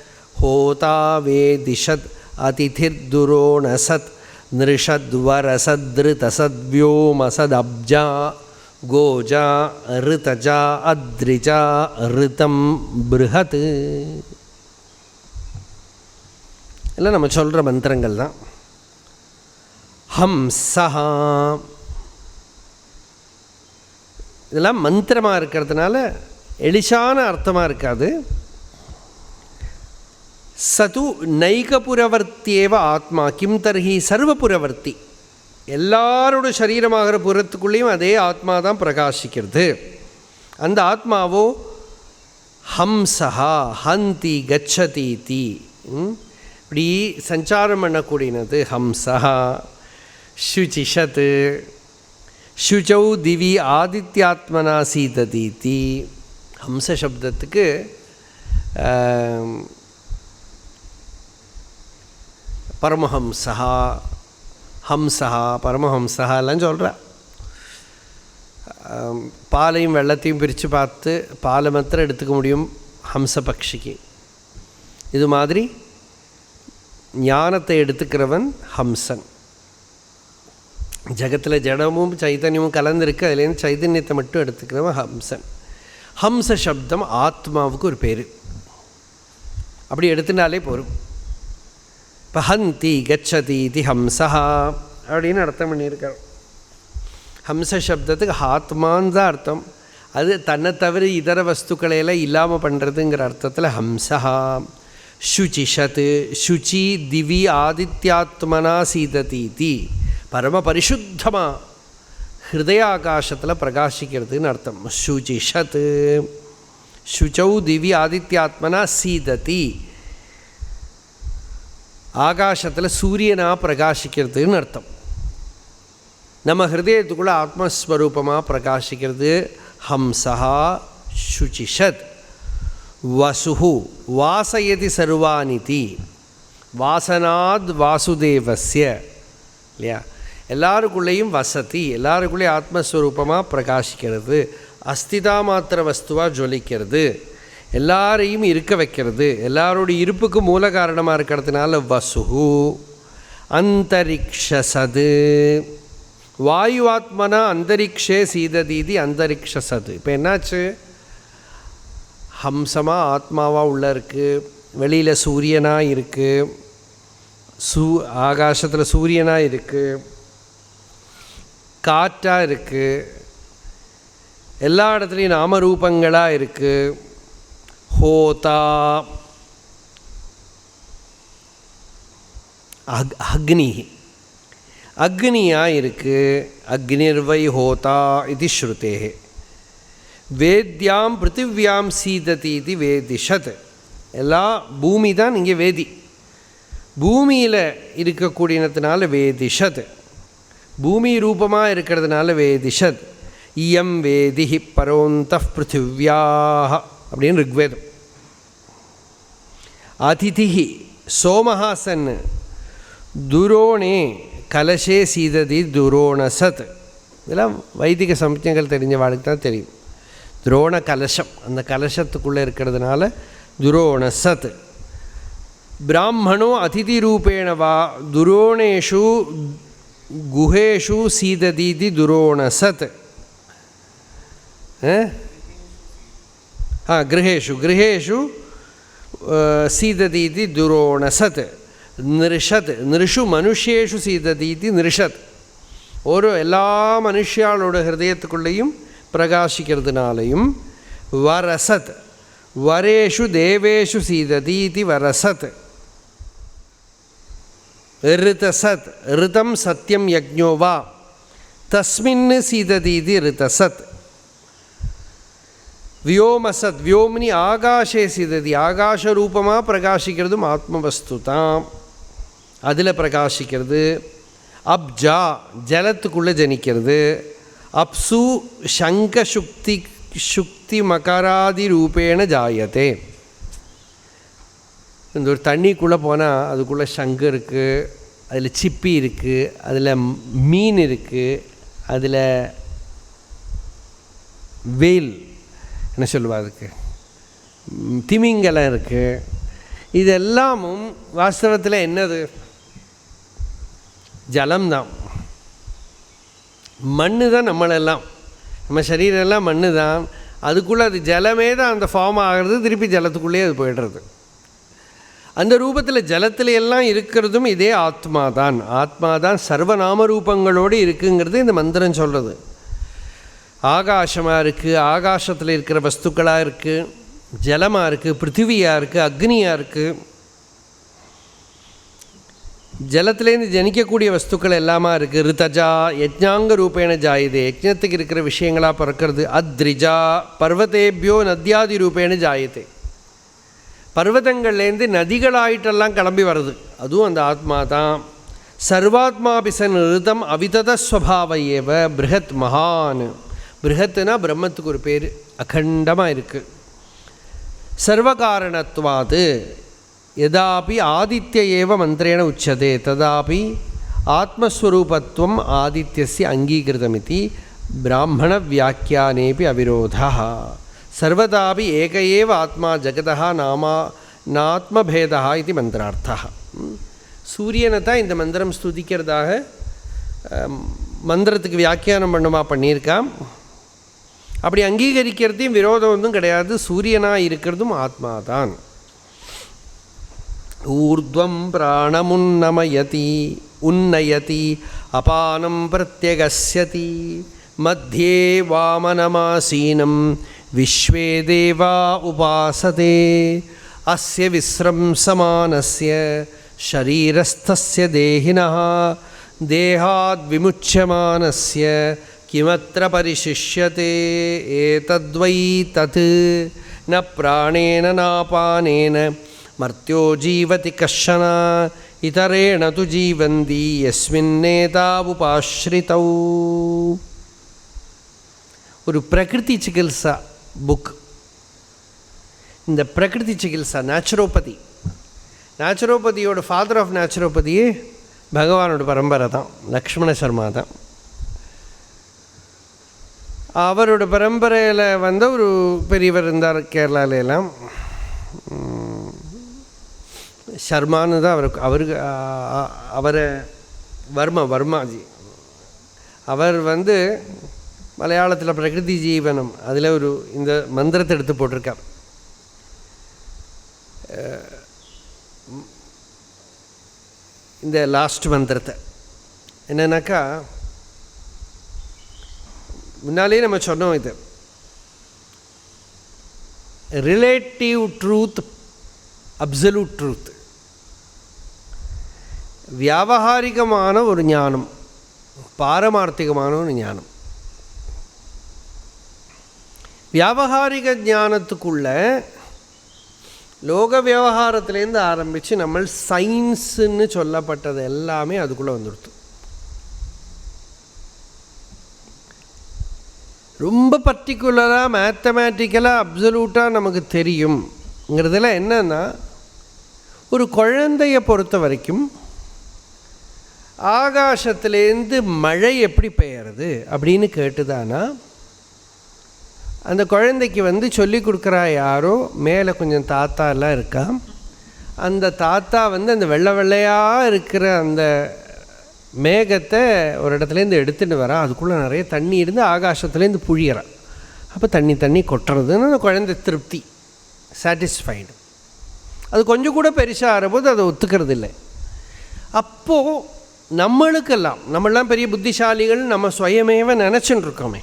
ஹோதா வேதிஷத் அதிதிர்துரோணசத் நிருஷத்வரசத்ருதசத்வ்யோமசதப்ஜா கோஜா ரிதஜா அத்ரிஜா ரிதம் பிருஹத். எல்லாம் நம்ம சொல்கிற மந்திரங்கள் தான். ஹம்சஹா இதெல்லாம் மந்திரமாக இருக்கிறதுனால எளிசான அர்த்தமாக இருக்காது. சது நைகபுரவர்த்தியேவ ஆத்மா கிம் தர்ஹி சர்வபுரவர்த்தி. எல்லாரோட சரீரமாகிற புறத்துக்குள்ளேயும் அதே ஆத்மா தான் பிரகாசிக்கிறது. அந்த ஆத்மாவோ ஹம்சஹா ஹந்தி கச்சதி தி, இப்படி சஞ்சாரம் பண்ணக்கூடியது. ஹம்சஹா சுச்சிஷத் சுச்சௌ திவி ஆதித்யாத்மனா சீததீதி. ஹம்ச சப்தத்துக்கு பரமஹம்சா, ஹம்சா, பரமஹம்சா எல்லாம் சொல்கிறா. பாலையும் வெள்ளத்தையும் பிரித்து பார்த்து பாலை மாத்திரம் எடுத்துக்க முடியும் ஹம்ச பக்ஷிக்கு. இது மாதிரி ஞானத்தை எடுத்துக்கிறவன் ஹம்சன். ஜகத்தில் ஜடமும் சைதன்யமும் கலந்துருக்கு, அதுலேருந்து சைதன்யத்தை மட்டும் எடுத்துக்கிறவன் ஹம்சன். ஹம்ச சப்தம் ஆத்மாவுக்கு ஒரு பேர். அப்படி எடுத்துட்டாலே போகும். இப்போ ஹந்தி கச்சதி இது ஹம்சா அப்படின்னு அர்த்தம் பண்ணியிருக்கார். ஹம்ச சப்தத்துக்கு ஆத்மான்னு தான் அர்த்தம். அது தன்னை தவிர இதர வஸ்துக்களையெல்லாம் இல்லாமல் பண்ணுறதுங்கிற அர்த்தத்தில் ஹம்சா. சுச்சிஷத் சுச்சி திவி ஆதித்யாத்மனா சீததீதி, பரம பரிசுத்தமாக ஹிருதயாகாசத்தில் பிரகாசிக்கிறதுன்னு அர்த்தம். சுச்சிஷத் சுச்சௌ திவி ஆதித்யாத்மனா சீததி, ஆகாசத்தில் சூரியனாக பிரகாசிக்கிறதுன்னு அர்த்தம். நம்ம ஹிருதயத்துக்குள்ளே ஆத்மஸ்வரூபமாக பிரகாசிக்கிறது ஹம்சா சுச்சிஷத். வசுஹு வாசயதி சர்வானிதி, வாசனாத் வாசுதேவஸ்ய, இல்லையா? எல்லாருக்குள்ளேயும் வசதி, எல்லாருக்குள்ளேயும் ஆத்மஸ்வரூபமாக பிரகாசிக்கிறது, அஸ்திதா மாத்திர வஸ்துவாக ஜொலிக்கிறது, எல்லாரையும் இருக்க வைக்கிறது, எல்லாரோடைய இருப்புக்கு மூல காரணமாக இருக்கிறதுனால வசுஹு. அந்தரிக்ஷசது வாயு ஆத்மனா அந்தரிக்ஷே சீததீதி அந்தரிக்ஷசது. இப்போ என்னாச்சு? ஹம்சமாக ஆத்மாவாக உள்ளே இருக்குது, வெளியில் சூரியனாக இருக்குது, ஆகாசத்தில் சூரியனாக இருக்குது, காற்றாக இருக்குது, எல்லா இடத்துலையும் நாமரூபங்களாக இருக்குது. ஹோதா அக்னி, அக்னியாக இருக்குது. அக்னிர்வை ஹோதா இது ஸ்ருதே. வேத்யாம் பிருத்திவியாம் சீததி இது வேதிஷத். எல்லா பூமி தான் இங்கே வேதி, பூமியில் இருக்கக்கூடியதுனால வேதிஷத், பூமி ரூபமாக இருக்கிறதுனால வேதிஷத். இயம் வேதிஹி பரோந்த பிருத்திவியாக அப்படின்னு ருக்வேதம். அதிதிஹி சோமஹாசன் துரோணே கலசே சீததி துரோணசத். இதெல்லாம் வைதிக சமயங்கள் தெரிஞ்ச வாழ்க்கை தான் தெரியும். துரோண கலசம், அந்த கலசத்துக்குள்ளே இருக்கிறதுனால துரோணசத். பிராமணோ அதிதி ரூபேண வா துரோணேஷு குஹேஷு சீததீதி துரோணசத். கிரகேஷு கிரகேஷு சீததீதி துரோணசத். நிருஷத் நிருஷு மனுஷேஷு சீததீதி நிருஷத். ஒரு எல்லா மனுஷியாளோட ஹிருதயத்துக்குள்ளேயும் பிரகாசிக்கிறதுனாலையும். வரசத் வரேஷு தேவேஷு சீததீதி வரசத். ரிதசத் ரிதம் சத்யம் யஜ்ஞோ வா தஸ்மின் சீததீதி ரிதசத். வியோமசத், வியோமினி ஆகாஷே சிததி, ஆகாஷ ரூபமாக பிரகாசிக்கிறதும் ஆத்மவஸ்து தான், அதில் பிரகாசிக்கிறது. அப்ஜா, ஜலத்துக்குள்ளே ஜனிக்கிறது. அப்சு சங்க சுக்தி மகராதி ரூபேண ஜாயத்தே. இந்த ஒரு தண்ணிக்குள்ளே போனால் அதுக்குள்ளே சங்கு இருக்குது, அதில் சிப்பி இருக்குது, அதில் மீன் இருக்குது, அதில் வேல் என்ன சொல்லுவா அதுக்கு திமிங்கலம் இருக்குது. இதெல்லாமும் வாஸ்தவத்தில் என்னது? ஜலம்தான், மண்ணு தான். நம்மளெல்லாம் நம்ம சரீரெல்லாம் மண்ணு தான். அதுக்குள்ளே அது ஜலமே தான் அந்த ஃபார்ம் ஆகிறது, திருப்பி ஜலத்துக்குள்ளேயே அது போய்டுறது. அந்த ரூபத்தில் ஜலத்தில் எல்லாம் இருக்கிறதும் இதே ஆத்மா தான். ஆத்மா தான் சர்வநாம ரூபங்களோடு இருக்குங்கிறது இந்த மந்திரம் சொல்கிறது. ஆகாசமாக இருக்குது, ஆகாசத்தில் இருக்கிற வஸ்துக்களாக இருக்குது, ஜலமாக இருக்குது, பிருத்திவியாக இருக்குது, அக்னியாக இருக்குது. ஜலத்திலேருந்து ஜனிக்கக்கூடிய வஸ்துக்கள் எல்லாமா இருக்குது. ரிதஜா யஜ்ஞாங்க ரூபேண ஜாயுதே, யஜ்ஞத்துக்கு இருக்கிற விஷயங்களாக பிறக்கிறது. அத்ரிஜா பர்வதேபியோ நத்தியாதி ரூபேண ஜாயுதே, பர்வதங்கள்லேருந்து நதிகளாயிட்டெல்லாம் கிளம்பி வருது, அதுவும் அந்த ஆத்மா தான். சர்வாத்மாபிசன் ரிதம் அவிததஸ்வபாவ ஏவ பிருஹத் மகான். பிருஹத்துனா பிரம்மத்துக்கு ஒரு பேர், அகண்டமாக இருக்குது. சர்வகாரணத்வாது யதாபி ஆதித்ய ஏவ மந்திரேண உச்சதே ததாபி ஆத்மஸ்வரூபத்துவம் ஆதித்யஸ்ய அங்கீகிருதமிதி பிராமண வியாக்கியானேபி அவிரோதா. சர்வதாபி ஏக ஏவ ஆத்மா ஜகதா நாத்மபேதா இது மந்திரார்த்தா. சூரியனை தான் இந்த மந்திரம் ஸ்துதிக்கிறதாக மந்திரத்துக்கு வியாக்கியானம் பண்ணுமா பண்ணியிருக்கான். அப்படி அங்கீகரிக்கிறதையும் விரோதம் ஒன்றும் கிடையாது. சூரியனாக இருக்கிறதும் ஆத்மா தான். ஊர்த்வம் பிராணமுன்னமயதி உன்னயதி அபானம் பிரத்யகஸ்யதி மத்தியே வாமனமாசீனம் விஸ்வே தேவா உபாசதே அஸ்ய விஸ்ரம்சமானஸ்ய ஷரீரஸ்தஸ்ய தேஹினः தேஹாத் விமுச்யமானஸ்ய கிமத்ர பரிசிஷ்யதே ஏதத்வை தத் ந பிராணேன நாபானேன மர்த்யோ ஜீவதி கஷ்சன இதரேண து ஜீவந்தி யஸ்மின்னேதா உபாஸ்ரிதௌ. ஒரு பிரகிருதி சிகில்சா புக். இந்த பிரகிருதி சிகில்சா நேச்சுரோபதி, நேச்சுரோபதியோட ஃபாதர் ஆஃப் நேச்சுரோபதியே பகவானோட பரம்பரை தான், லக்ஷ்மண சர்மா தான். அவரோட பரம்பரையில் வந்த ஒரு பெரியவர் இருந்தார் கேரளாலெல்லாம், சர்மான்னு தான் அவரை வர்மாஜி. அவர் மலையாளத்தில் பிரகிருதி ஜீவனம் அதில் ஒரு இந்த மந்திரத்தை எடுத்து போட்டிருக்கார். இந்த லாஸ்ட் மந்திரத்தை என்னன்னாக்கா, முன்னாலேயே நம்ம சொன்னோம், இது ரிலேட்டிவ் ட்ரூத், அப்சல்யூட் ட்ரூத், வியாவகாரிகமான ஒரு ஞானம், பாரமார்த்திகமான ஒரு ஞானம். வியாவகாரிக ஞானத்துக்குள்ள லோக விவகாரத்துலேருந்து ஆரம்பித்து நம்ம சயின்ஸுன்னு சொல்லப்பட்டது எல்லாமே அதுக்குள்ளே வந்துடுது. ரொம்ப பர்டிகுலராக மேத்தமேட்டிக்கலாக அப்சல்யூட்டாக நமக்கு தெரியும்ங்கிறதுல என்னன்னா, ஒரு குழந்தையை பொறுத்த வரைக்கும் ஆகாசத்துலேருந்து மழை எப்படி பெய்யறது அப்படின்னு கேட்டுதானா, அந்த குழந்தைக்கு சொல்லி கொடுக்குறா யாரோ, மேலே கொஞ்சம் தாத்தா எல்லாம் இருக்கா. அந்த தாத்தா அந்த வெள்ளை வெள்ளையாக இருக்கிற அந்த மேகத்தை ஒரு இடத்துலேருந்து எடுத்துகிட்டு வரா. அதுக்குள்ளே நிறைய தண்ணி இருந்து ஆகாசத்துலேருந்து புழியறான். அப்போ தண்ணி கொட்டுறதுன்னு அந்த குழந்தை திருப்தி, சாட்டிஸ்ஃபைடு. அது கொஞ்சம் கூட பெருசாக ஆகிறபோது அதை ஒத்துக்கிறது இல்லை. அப்போது நம்மளாம் பெரிய புத்திசாலிகள் நம்ம சுயமேவ நினச்சின்னு இருக்கோமே.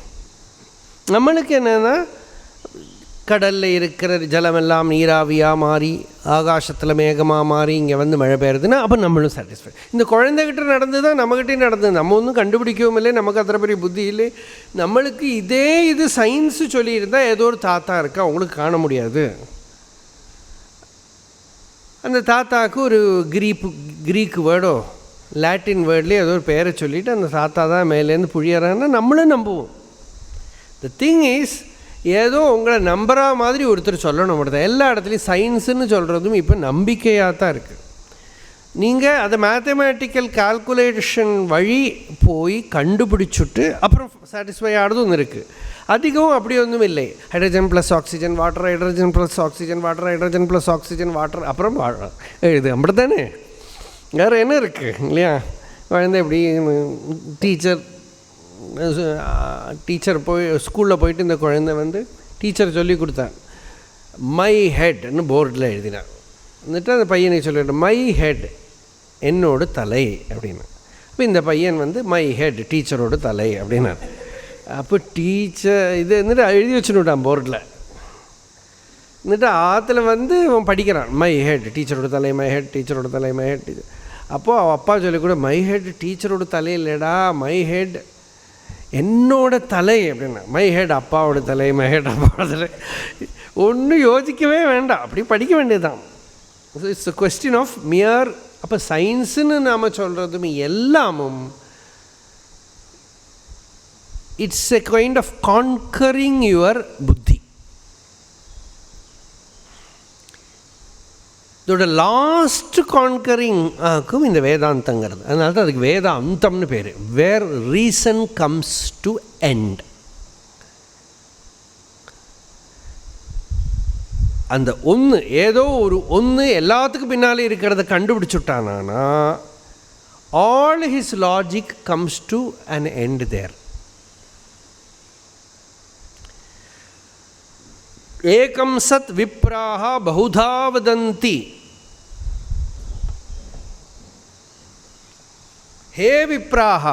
நம்மளுக்கு என்னென்னா, கடலில் இருக்கிற ஜலமெல்லாம் நீராவியாக மாறி ஆகாசத்தில் மேகமாக மாறி இங்கே வந்து மழை பெய்யுறதுன்னா அப்போ நம்மளும் சாட்டிஸ்ஃபை. இந்த குழந்தைகிட்ட நடந்து தான் நம்மகிட்டே நடந்தது. நம்ம ஒன்றும் கண்டுபிடிக்கவும் இல்லை, நமக்கு அத்தனை பெரிய புத்தி இல்லை. நம்மளுக்கு இது சயின்ஸு சொல்லியிருந்தால் ஏதோ ஒரு தாத்தா இருக்கா அவங்களுக்கு காண முடியாது. அந்த தாத்தாவுக்கு ஒரு க்ரீக்கு வேர்டோ லாட்டின் வேர்ட்லேயே ஏதோ ஒரு பேரை சொல்லிவிட்டு அந்த தாத்தா தான் மேலேருந்து புழியறான்னா நம்மளும் நம்புவோம். த திங் இஸ், ஏதோ உங்களை நம்புறா மாதிரி ஒருத்தர் சொல்லணும் மட்டும். எல்லா இடத்துலையும் சயின்ஸுன்னு சொல்கிறதும் இப்போ நம்பிக்கையாக தான் இருக்குது. நீங்கள் அதை மேத்தமேட்டிக்கல் கால்குலேஷன் வழி போய் கண்டுபிடிச்சுட்டு அப்புறம் சாட்டிஸ்ஃபை ஆகிறதும் ஒன்று இருக்குது. அதிகம் அப்படி ஒன்றும் இல்லை. Hydrogen plus oxygen water, hydrogen plus oxygen water, hydrogen plus oxygen water, அப்புறம் இது அப்படி தானே, வேறு என்ன இருக்குது இல்லையா? குழந்தை எப்படி டீச்சர் போய் ஸ்கூலில் போயிட்டு இந்த குழந்தை வந்து டீச்சர் சொல்லி கொடுத்தான். மை ஹெட்னு போர்டில் எழுதினான். வந்துட்டு அந்த பையனை சொல்லிவிட்டேன், மை ஹெட் என்னோட தலை அப்படின்னு. அப்போ இந்த பையன் வந்து மை ஹெட் டீச்சரோட தலை அப்படின்னா. அப்போ டீச்சர் இது வந்துட்டு எழுதி வச்சுன்னுட்டான் போர்டில். வந்துட்டு ஆற்றுல வந்து அவன் படிக்கிறான், மை ஹெட் டீச்சரோட தலை, மை ஹெட் டீச்சரோட தலை, மை ஹெட் டீச்சர். அப்போது அவன் அப்பா சொல்லி கூட, மை ஹெட் டீச்சரோட தலை இல்லைடா, மை ஹெட் என்னோட தலை அப்படின்னா. மை ஹெட் அப்பாவோட தலை, மை ஹெட் அப்பாவோட தலை. ஒன்றும் யோசிக்கவே வேண்டாம், அப்படி படிக்க வேண்டியதுதான். It's a question of mere. அப்போ சயின்ஸுன்னு நாம் சொல்கிறதும் எல்லாமும் it's a kind of conquering your புத்தி. இதோட லாஸ்ட் கான்கரிங் ஆக்கும் இந்த வேதாந்தங்கிறது. அதனால தான் அதுக்கு வேதாந்தம்னு பேர். Where reason comes to end. அந்த ஒன்று, ஏதோ ஒரு ஒன்று எல்லாத்துக்கும் பின்னாலே இருக்கிறத கண்டுபிடிச்சுட்டானா all his logic comes to an end there. ஏகம் சத் விப்ராஹ பகுதா வதந்தி. ஹே விப்ராஹ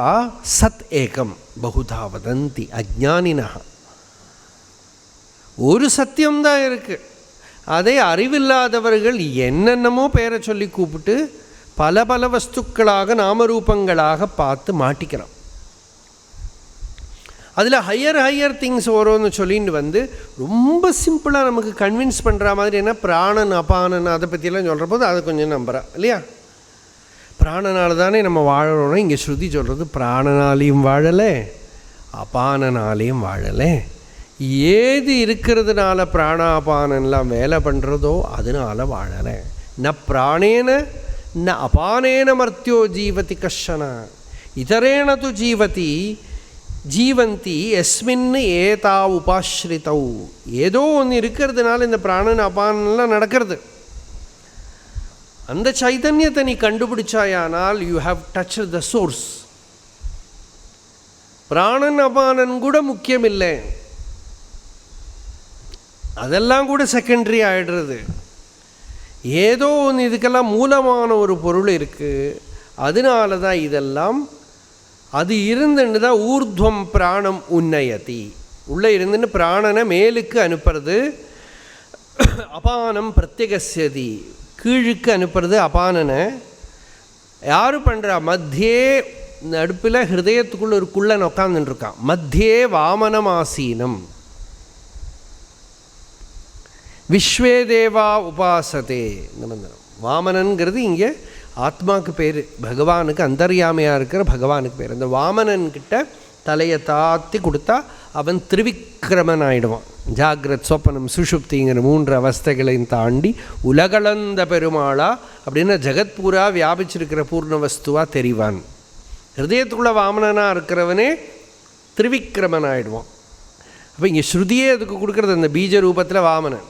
சத் ஏகம் பகுதா வதந்தி அஜ்ஞானினஹ. ஒரு சத்தியம்தான் இருக்குது, அதை அறிவில்லாதவர்கள் என்னென்னமோ பேரை சொல்லி கூப்பிட்டு பல பல வஸ்துக்களாக நாமரூபங்களாக பார்த்து மாட்டிக்கிறோம். அதில் ஹையர் திங்ஸ் வரும்னு சொல்லிட்டு வந்து ரொம்ப சிம்பிளாக நமக்கு கன்வின்ஸ் பண்ணுற மாதிரி என்ன பிராணன் அபானன் அதை பற்றியெல்லாம் சொல்கிற போது அதை கொஞ்சம் நம்புகிறா இல்லையா? பிராணனால் தானே நம்ம வாழறோம். இங்கே ஸ்ருதி சொல்கிறது பிராணனாலையும் வாழலை, அபானனாலையும் வாழலை. ஏது இருக்கிறதுனால பிராணாபானெல்லாம் வேலை பண்ணுறதோ அதனால் வாழலை. ந பிராணேன ந அபானேன மர்த்தியோ ஜீவதி கஷன இதரேன து ஜீவதி ஜீவந்தி எஸ்மின் ஏதா உபாஸ்ரிதௌ. ஏதோ ஒன்று இருக்கிறதுனால இந்த பிராணன் அபானெல்லாம் நடக்கிறது. அந்த சைதன்யத்தை நீ கண்டுபிடிச்சாயானால் you have touch the source. பிராணன் அபானன் கூட முக்கியம் இல்லை, அதெல்லாம் கூட செகண்டரி ஆகிடுறது. ஏதோ ஒன்று இதுக்கெல்லாம் மூலமான ஒரு பொருள் இருக்குது, அதனால தான் இதெல்லாம். அது இருந்துன்னு தான் ஊர்துவம் பிராணம் உன்னயதி, உள்ளே இருந்துன்னு பிராணனை மேலுக்கு அனுப்புறது. அபானம் பிரத்யகஸ்யதி, கீழுக்கு அனுப்புறது அபானனை. யார் பண்ணுறா? மத்தியே நடுப்பில் ஹிருதயத்துக்குள்ள ஒரு குள்ளன் உட்காந்துட்டுருக்கான். மத்தியே வாமனமாசீனம் விஸ்வே தேவா உபாசதே. இந்த மந்திரம் வாமனன்கிறது இங்கே ஆத்மாவுக்கு பேர், பகவானுக்கு அந்தர்யாமையாக இருக்கிற பகவானுக்கு பேர். அந்த வாமனன்கிட்ட தலையை தாத்தி கொடுத்தா அவன் திரிவிக்ரமன் ஆகிடுவான். ஜாகிரத் சொப்பனம் சுஷுப்திங்கிற 3 அவஸ்தைகளையும் தாண்டி உலகளந்த பெருமாளா அப்படின்னா ஜெகத்பூரா வியாபிச்சிருக்கிற பூர்ண வஸ்துவாக தெரிவான். ஹிருதயத்துக்குள்ள வாமனனாக இருக்கிறவனே திரிவிக்ரமன் ஆகிடுவான். அப்போ இங்கே ஸ்ருதியே அதுக்கு கொடுக்குறது அந்த பீஜ ரூபத்தில் வாமனன்.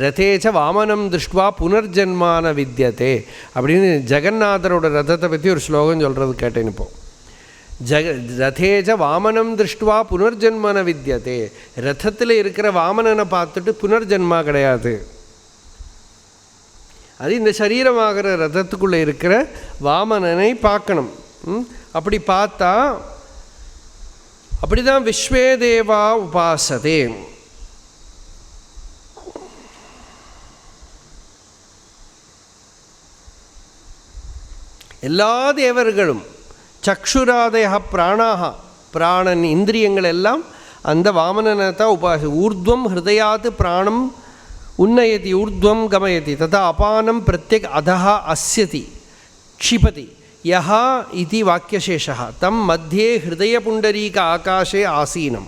ரதேச்ச வாமனம் திருஷ்டுவா புனர்ஜன்மான வித்யதே அப்படின்னு ஜெகநாதரோட ரதத்தை பற்றி ஒரு ஸ்லோகம் சொல்கிறது கேட்டேன். இப்போ ரதேச்ச வாமனம் திருஷ்டுவா புனர்ஜன்மான வித்யதே. ரதத்தில் இருக்கிற வாமனனை பார்த்துட்டு புனர்ஜன்மா கிடையாது. அது இந்த சரீரமாகிற ரதத்துக்குள்ளே இருக்கிற வாமனனை பார்க்கணும். அப்படி பார்த்தா அப்படிதான் விஸ்வே தேவா உபாசதே. எல்லா தேவர்களும் சக்ஷுராதய பிராணாக, பிராணன் இந்திரியங்கள் எல்லாம் அந்த வாமனனை தான் ஊர்த்வம் ஹிருதயாத் பிராணம் உன்னயதி ஊர்த்வம் கமயதி ததா அபானம் பிரத்யக் அதஹ அஸ்யதி க்ஷிபதி யஹா இதி வாக்கியசேஷः தம் மத்தியே ஹிருதய புண்டரீக ஆகாஷே ஆசீனம்.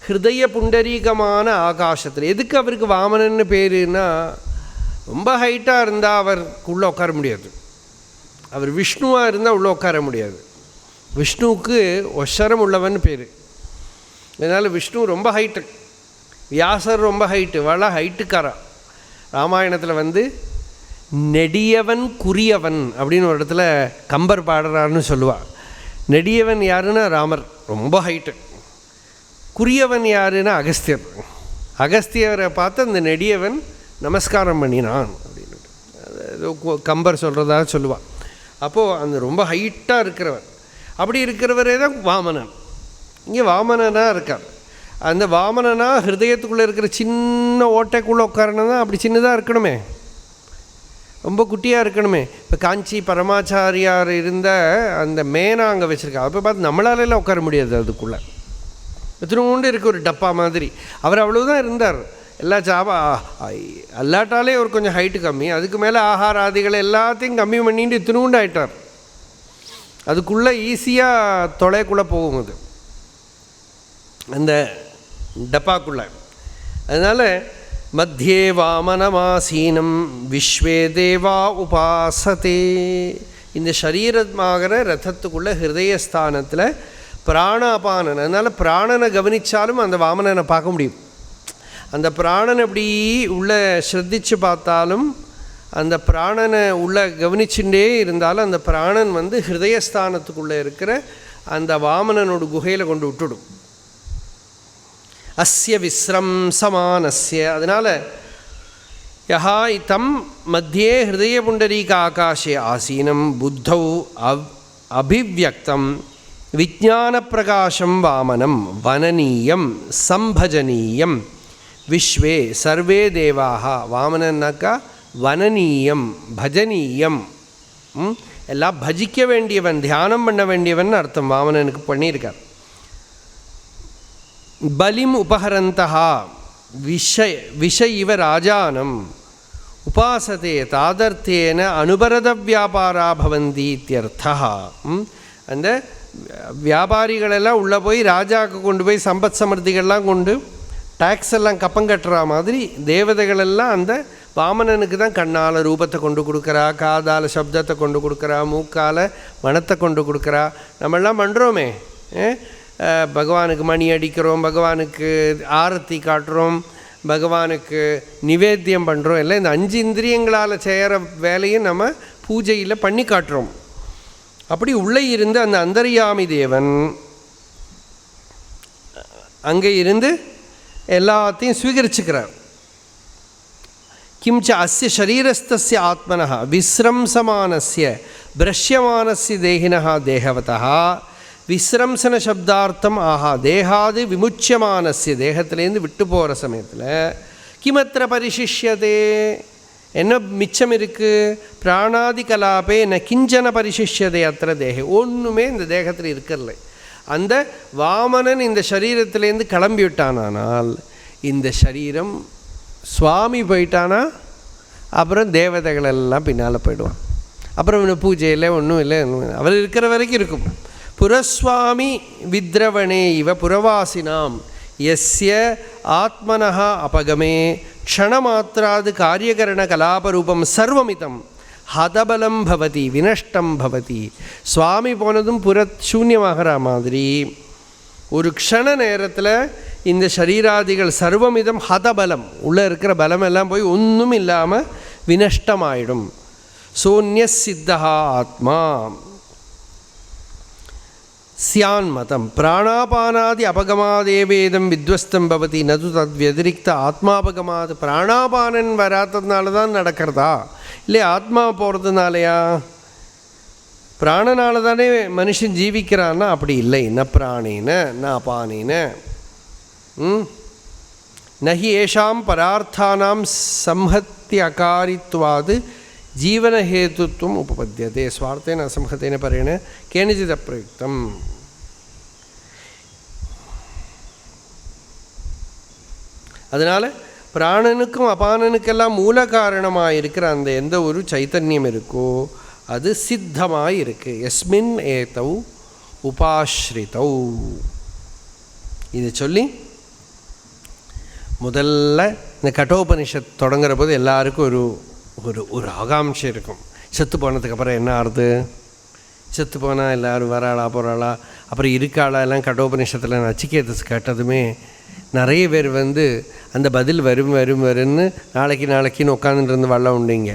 ஹிருதய புண்டரீகமான ஆகாசத்தில் எதுக்கு அவருக்கு வாமனன்னு பேருன்னா, ரொம்ப ஹைட்டாக இருந்தால் அவருக்குள்ளே உட்கார முடியாது. அவர் விஷ்ணுவாக இருந்தால் உள்ளே உட்கார முடியாது. விஷ்ணுவுக்கு ஒஷரம் உள்ளவன் பேர். அதனால் விஷ்ணு ரொம்ப ஹைட்டு, வியாசர் ரொம்ப ஹைட்டு, வள ஹைட்டுக்காரா. ராமாயணத்தில் நெடியவன் குறியவன் அப்படின்னு ஒரு இடத்துல கம்பர் பாடுறாருன்னு சொல்லுவாள். நெடியவன் யாருன்னா ராமர், ரொம்ப ஹைட்டு. குறியவன் யாருன்னா அகஸ்தியர். அகஸ்தியரை பார்த்து அந்த நெடியவன் நமஸ்காரம் பண்ணினான் அப்படின்னு ஏதோ கம்பர் சொல்கிறதா சொல்லுவாள். அப்போது அந்த ரொம்ப ஹைட்டாக இருக்கிறவன், அப்படி இருக்கிறவரே தான் வாமனன். இங்கே வாமனனாக இருக்கார். அந்த வாமனனா ஹிருதயத்துக்குள்ளே இருக்கிற சின்ன ஓட்டைக்குள்ளே உட்காரணுன்னா அப்படி சின்னதாக இருக்கணுமே, ரொம்ப குட்டியாக இருக்கணுமே. இப்போ காஞ்சி பரமாச்சாரியார் இருந்த அந்த மேனா அங்கே வச்சுருக்கா. அப்போ பார்த்து நம்மளாலெல்லாம் உட்கார முடியாது. அதுக்குள்ளே எத்தனோண்டு இருக்குது ஒரு டப்பா மாதிரி. அவர் அவ்வளோதான் இருந்தார். எல்லா அல்லாட்டாலே அவர் கொஞ்சம் ஹைட்டு கம்மி, அதுக்கு மேலே ஆகாராதிகளை எல்லாத்தையும் கம்மி பண்ணிட்டு இத்தினூண்டு ஆகிட்டார். அதுக்குள்ளே ஈஸியாக தொலைக்குள்ளே போகும் அது அந்த டப்பாக்குள்ளே. அதனால் மத்தியே வாமனமாசீனம் விஸ்வே தேவா உபாசதே. இந்த சரீரமாகிற ரதத்துக்குள்ளே ஹிருதயஸ்தானத்தில் பிராணாபானன். அதனால் பிராணனை கவனித்தாலும் அந்த வாமனனை பார்க்க முடியும். அந்த பிராணனை அப்படி உள்ளே ஸ்ரத்திச்சு பார்த்தாலும், அந்த பிராணனை உள்ளே கவனிச்சுட்டே இருந்தாலும் அந்த பிராணன் ஹிருதயஸ்தானத்துக்குள்ளே இருக்கிற அந்த வாமனனோட குகையில் கொண்டு விட்டுடும். அஸ்ய விஸ்ரம்சமானஸ்ய. அதனால் யஹா தம் மத்தியே ஹிருதய புண்டரீக ஆகாஷே ஆசீனம் புத்தௌ அபிவ்யக்தம் விஜான பிரகாசம் வாமனம் வனனீயம் சம்பஜனீயம் விஸ்வே சர்வே தேவாக. வாமனன்னாக்கா வனனீயம் பஜனீயம், எல்லாம் பஜிக்க வேண்டியவன், தியானம் பண்ண வேண்டியவன் அர்த்தம் வாமனனுக்கு பண்ணியிருக்கார். பலிம் உபஹரந்தா விஷ இவ ராஜானம் உபாசதே தாதர்த்தேன அனுபரத வியாபாரா பவந்தி இத்தியர்த்தா. அந்த வியாபாரிகளெல்லாம் உள்ளே போய் ராஜாவுக்கு கொண்டு போய் சம்பத் சமர்த்திகள்லாம் கொண்டு டேக்ஸ் எல்லாம் கப்பம் கட்டுற மாதிரி தேவதைகளெல்லாம் அந்த வாமனனுக்கு தான் கண்ணால் ரூபத்தை கொண்டு கொடுக்குறா, காதால் சப்தத்தை கொண்டு கொடுக்குறா, மூக்கால் மனத்தை கொண்டு கொடுக்குறா. நம்மெல்லாம் பண்ணுறோமே, பகவானுக்கு மணி அடிக்கிறோம், பகவானுக்கு ஆரத்தி காட்டுறோம், பகவானுக்கு நிவேத்தியம் பண்ணுறோம். எல்லாம் இந்த 5 இந்திரியங்களால் செய்கிற வேலையும் நம்ம பூஜையில் பண்ணி காட்டுறோம். அப்படி உள்ளே இருந்து அந்த அந்தர்யாமி தேவன் அங்கே இருந்து எல்லாத்தையும் ஸ்வீகரிச்சுக்கிறார். கிம்ச்ச அஸ்ய சரீரஸ்தஸ்ய ஆத்மனः விஸ்ரம்சமானஸ்ய பிரஷ்யமானஸ்ய தேகினः தேகவதः. விஸ்ரம்சன சப்தார்த்தம் ஆஹா தேகாது விமுச்சியமானஸ்ய, தேகத்திலேருந்து விட்டு போகிற சமயத்தில் கிமத்திர பரிசிஷ்யதே, என்ன மிச்சம் இருக்குது? பிராணாதி கலாபே ந கிஞ்சன பரிசிஷ்யதே அத்திர தேகே. ஒன்றுமே இந்த தேகத்தில் இருக்கிறல. அந்த வாமனன் இந்த சரீரத்திலேருந்து கிளம்பி விட்டானால் இந்த சரீரம் சுவாமி போயிட்டானா அப்புறம் தேவதைகளெல்லாம் பின்னால் போயிடுவான். அப்புறம் இன்னும் பூஜையில் ஒன்றும் இல்லை, அவர் இருக்கிற வரைக்கும் இருக்கும். புரஸ்வாமி வித்ரவணே இவ புரவாசினாம் யஸ்ய ஆத்மனஹ அபகமே க்ஷணமாத்திராது காரியகரண கலாபரூபம் சர்வமிதம் ஹதபலம் பவதி வினஷ்டம் பவதி. சுவாமி போனதும் சூன்யமாகிற மாதிரி ஒரு க்ஷண நேரத்தில் இந்த சரீராதிகள் சர்வமிதம் ஹதபலம், உள்ளே இருக்கிற பலமெல்லாம் போய் ஒன்றும் இல்லாமல் வினஷ்டமாயிடும். சூன்ய சித்தா ஆத்மா சியான் மதம் பிராணாபானாதி அபகமாதேவேதம் வித்வஸ்தம் பவதி நது தத் வதிரிக்த ஆத்மாபகமாது. பிராணாபானன் வராததுனால தான் நடக்கிறதா, இல்லை ஆத்மா போகிறதுனாலையா? பிராணனால தானே மனுஷன் ஜீவிக்கிறான்னா அப்படி இல்லை. ந பிராணேன ந அபானேன நஹி ஏஷாம் பரார்த்தானாம் சம்ஹத்தி அகாரித்வாது ஜீவனஹேத்துவம் உபபத்தியதே ஸ்வார்த்தேன அசம்ஹதேன பரேண கேனச்சித் அப்பிரயுக்தம். அதனால் பிராணனுக்கும் அபானனுக்கெல்லாம் மூல காரணமாக இருக்கிற அந்த எந்த ஒரு சைத்தன்யம் இருக்கோ அது சித்தமாக இருக்குது. எஸ்மின் ஏதௌ உபாஸ்ரிதௌ. இதை சொல்லி முதல்ல இந்த கட்டோபனிஷத் தொடங்குற போது எல்லாருக்கும் ஒரு ஒரு ஒரு ஆகாம்ஷை இருக்கும். செத்து போனதுக்கப்புறம் என்ன ஆறுது, செத்து போனால் எல்லோரும் வராளா போகிறாளா அப்புறம் இருக்காளா எல்லாம் கட்டோபனிஷத்தில் நச்சிகேதஸ் கேட்டதுமே நிறைய பேர் அந்த பதில் வரும்னு நாளைக்குன்னு உட்காந்துட்டு வள்ள உண்டுங்க.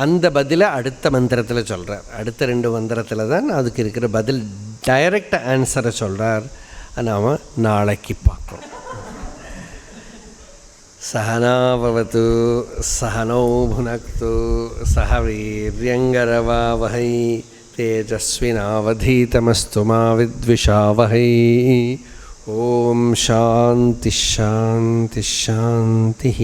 அந்த பதிலை அடுத்த மந்திரத்தில் சொல்கிறார். அடுத்த 2 மந்திரத்தில் தான் அதுக்கு இருக்கிற பதில் டைரக்ட் ஆன்சரை சொல்கிறார். நாம் நாளைக்கு பார்க்குறோம். சஹனாவது சஹனோ புனக்து சஹ வீர்யங்கரவாவஹை தேஜஸ்வினாவதீதமஸ்து மா வித்விஷாவஹை. ஓம் சாந்தி ஷாந்தி ஷாந்தி.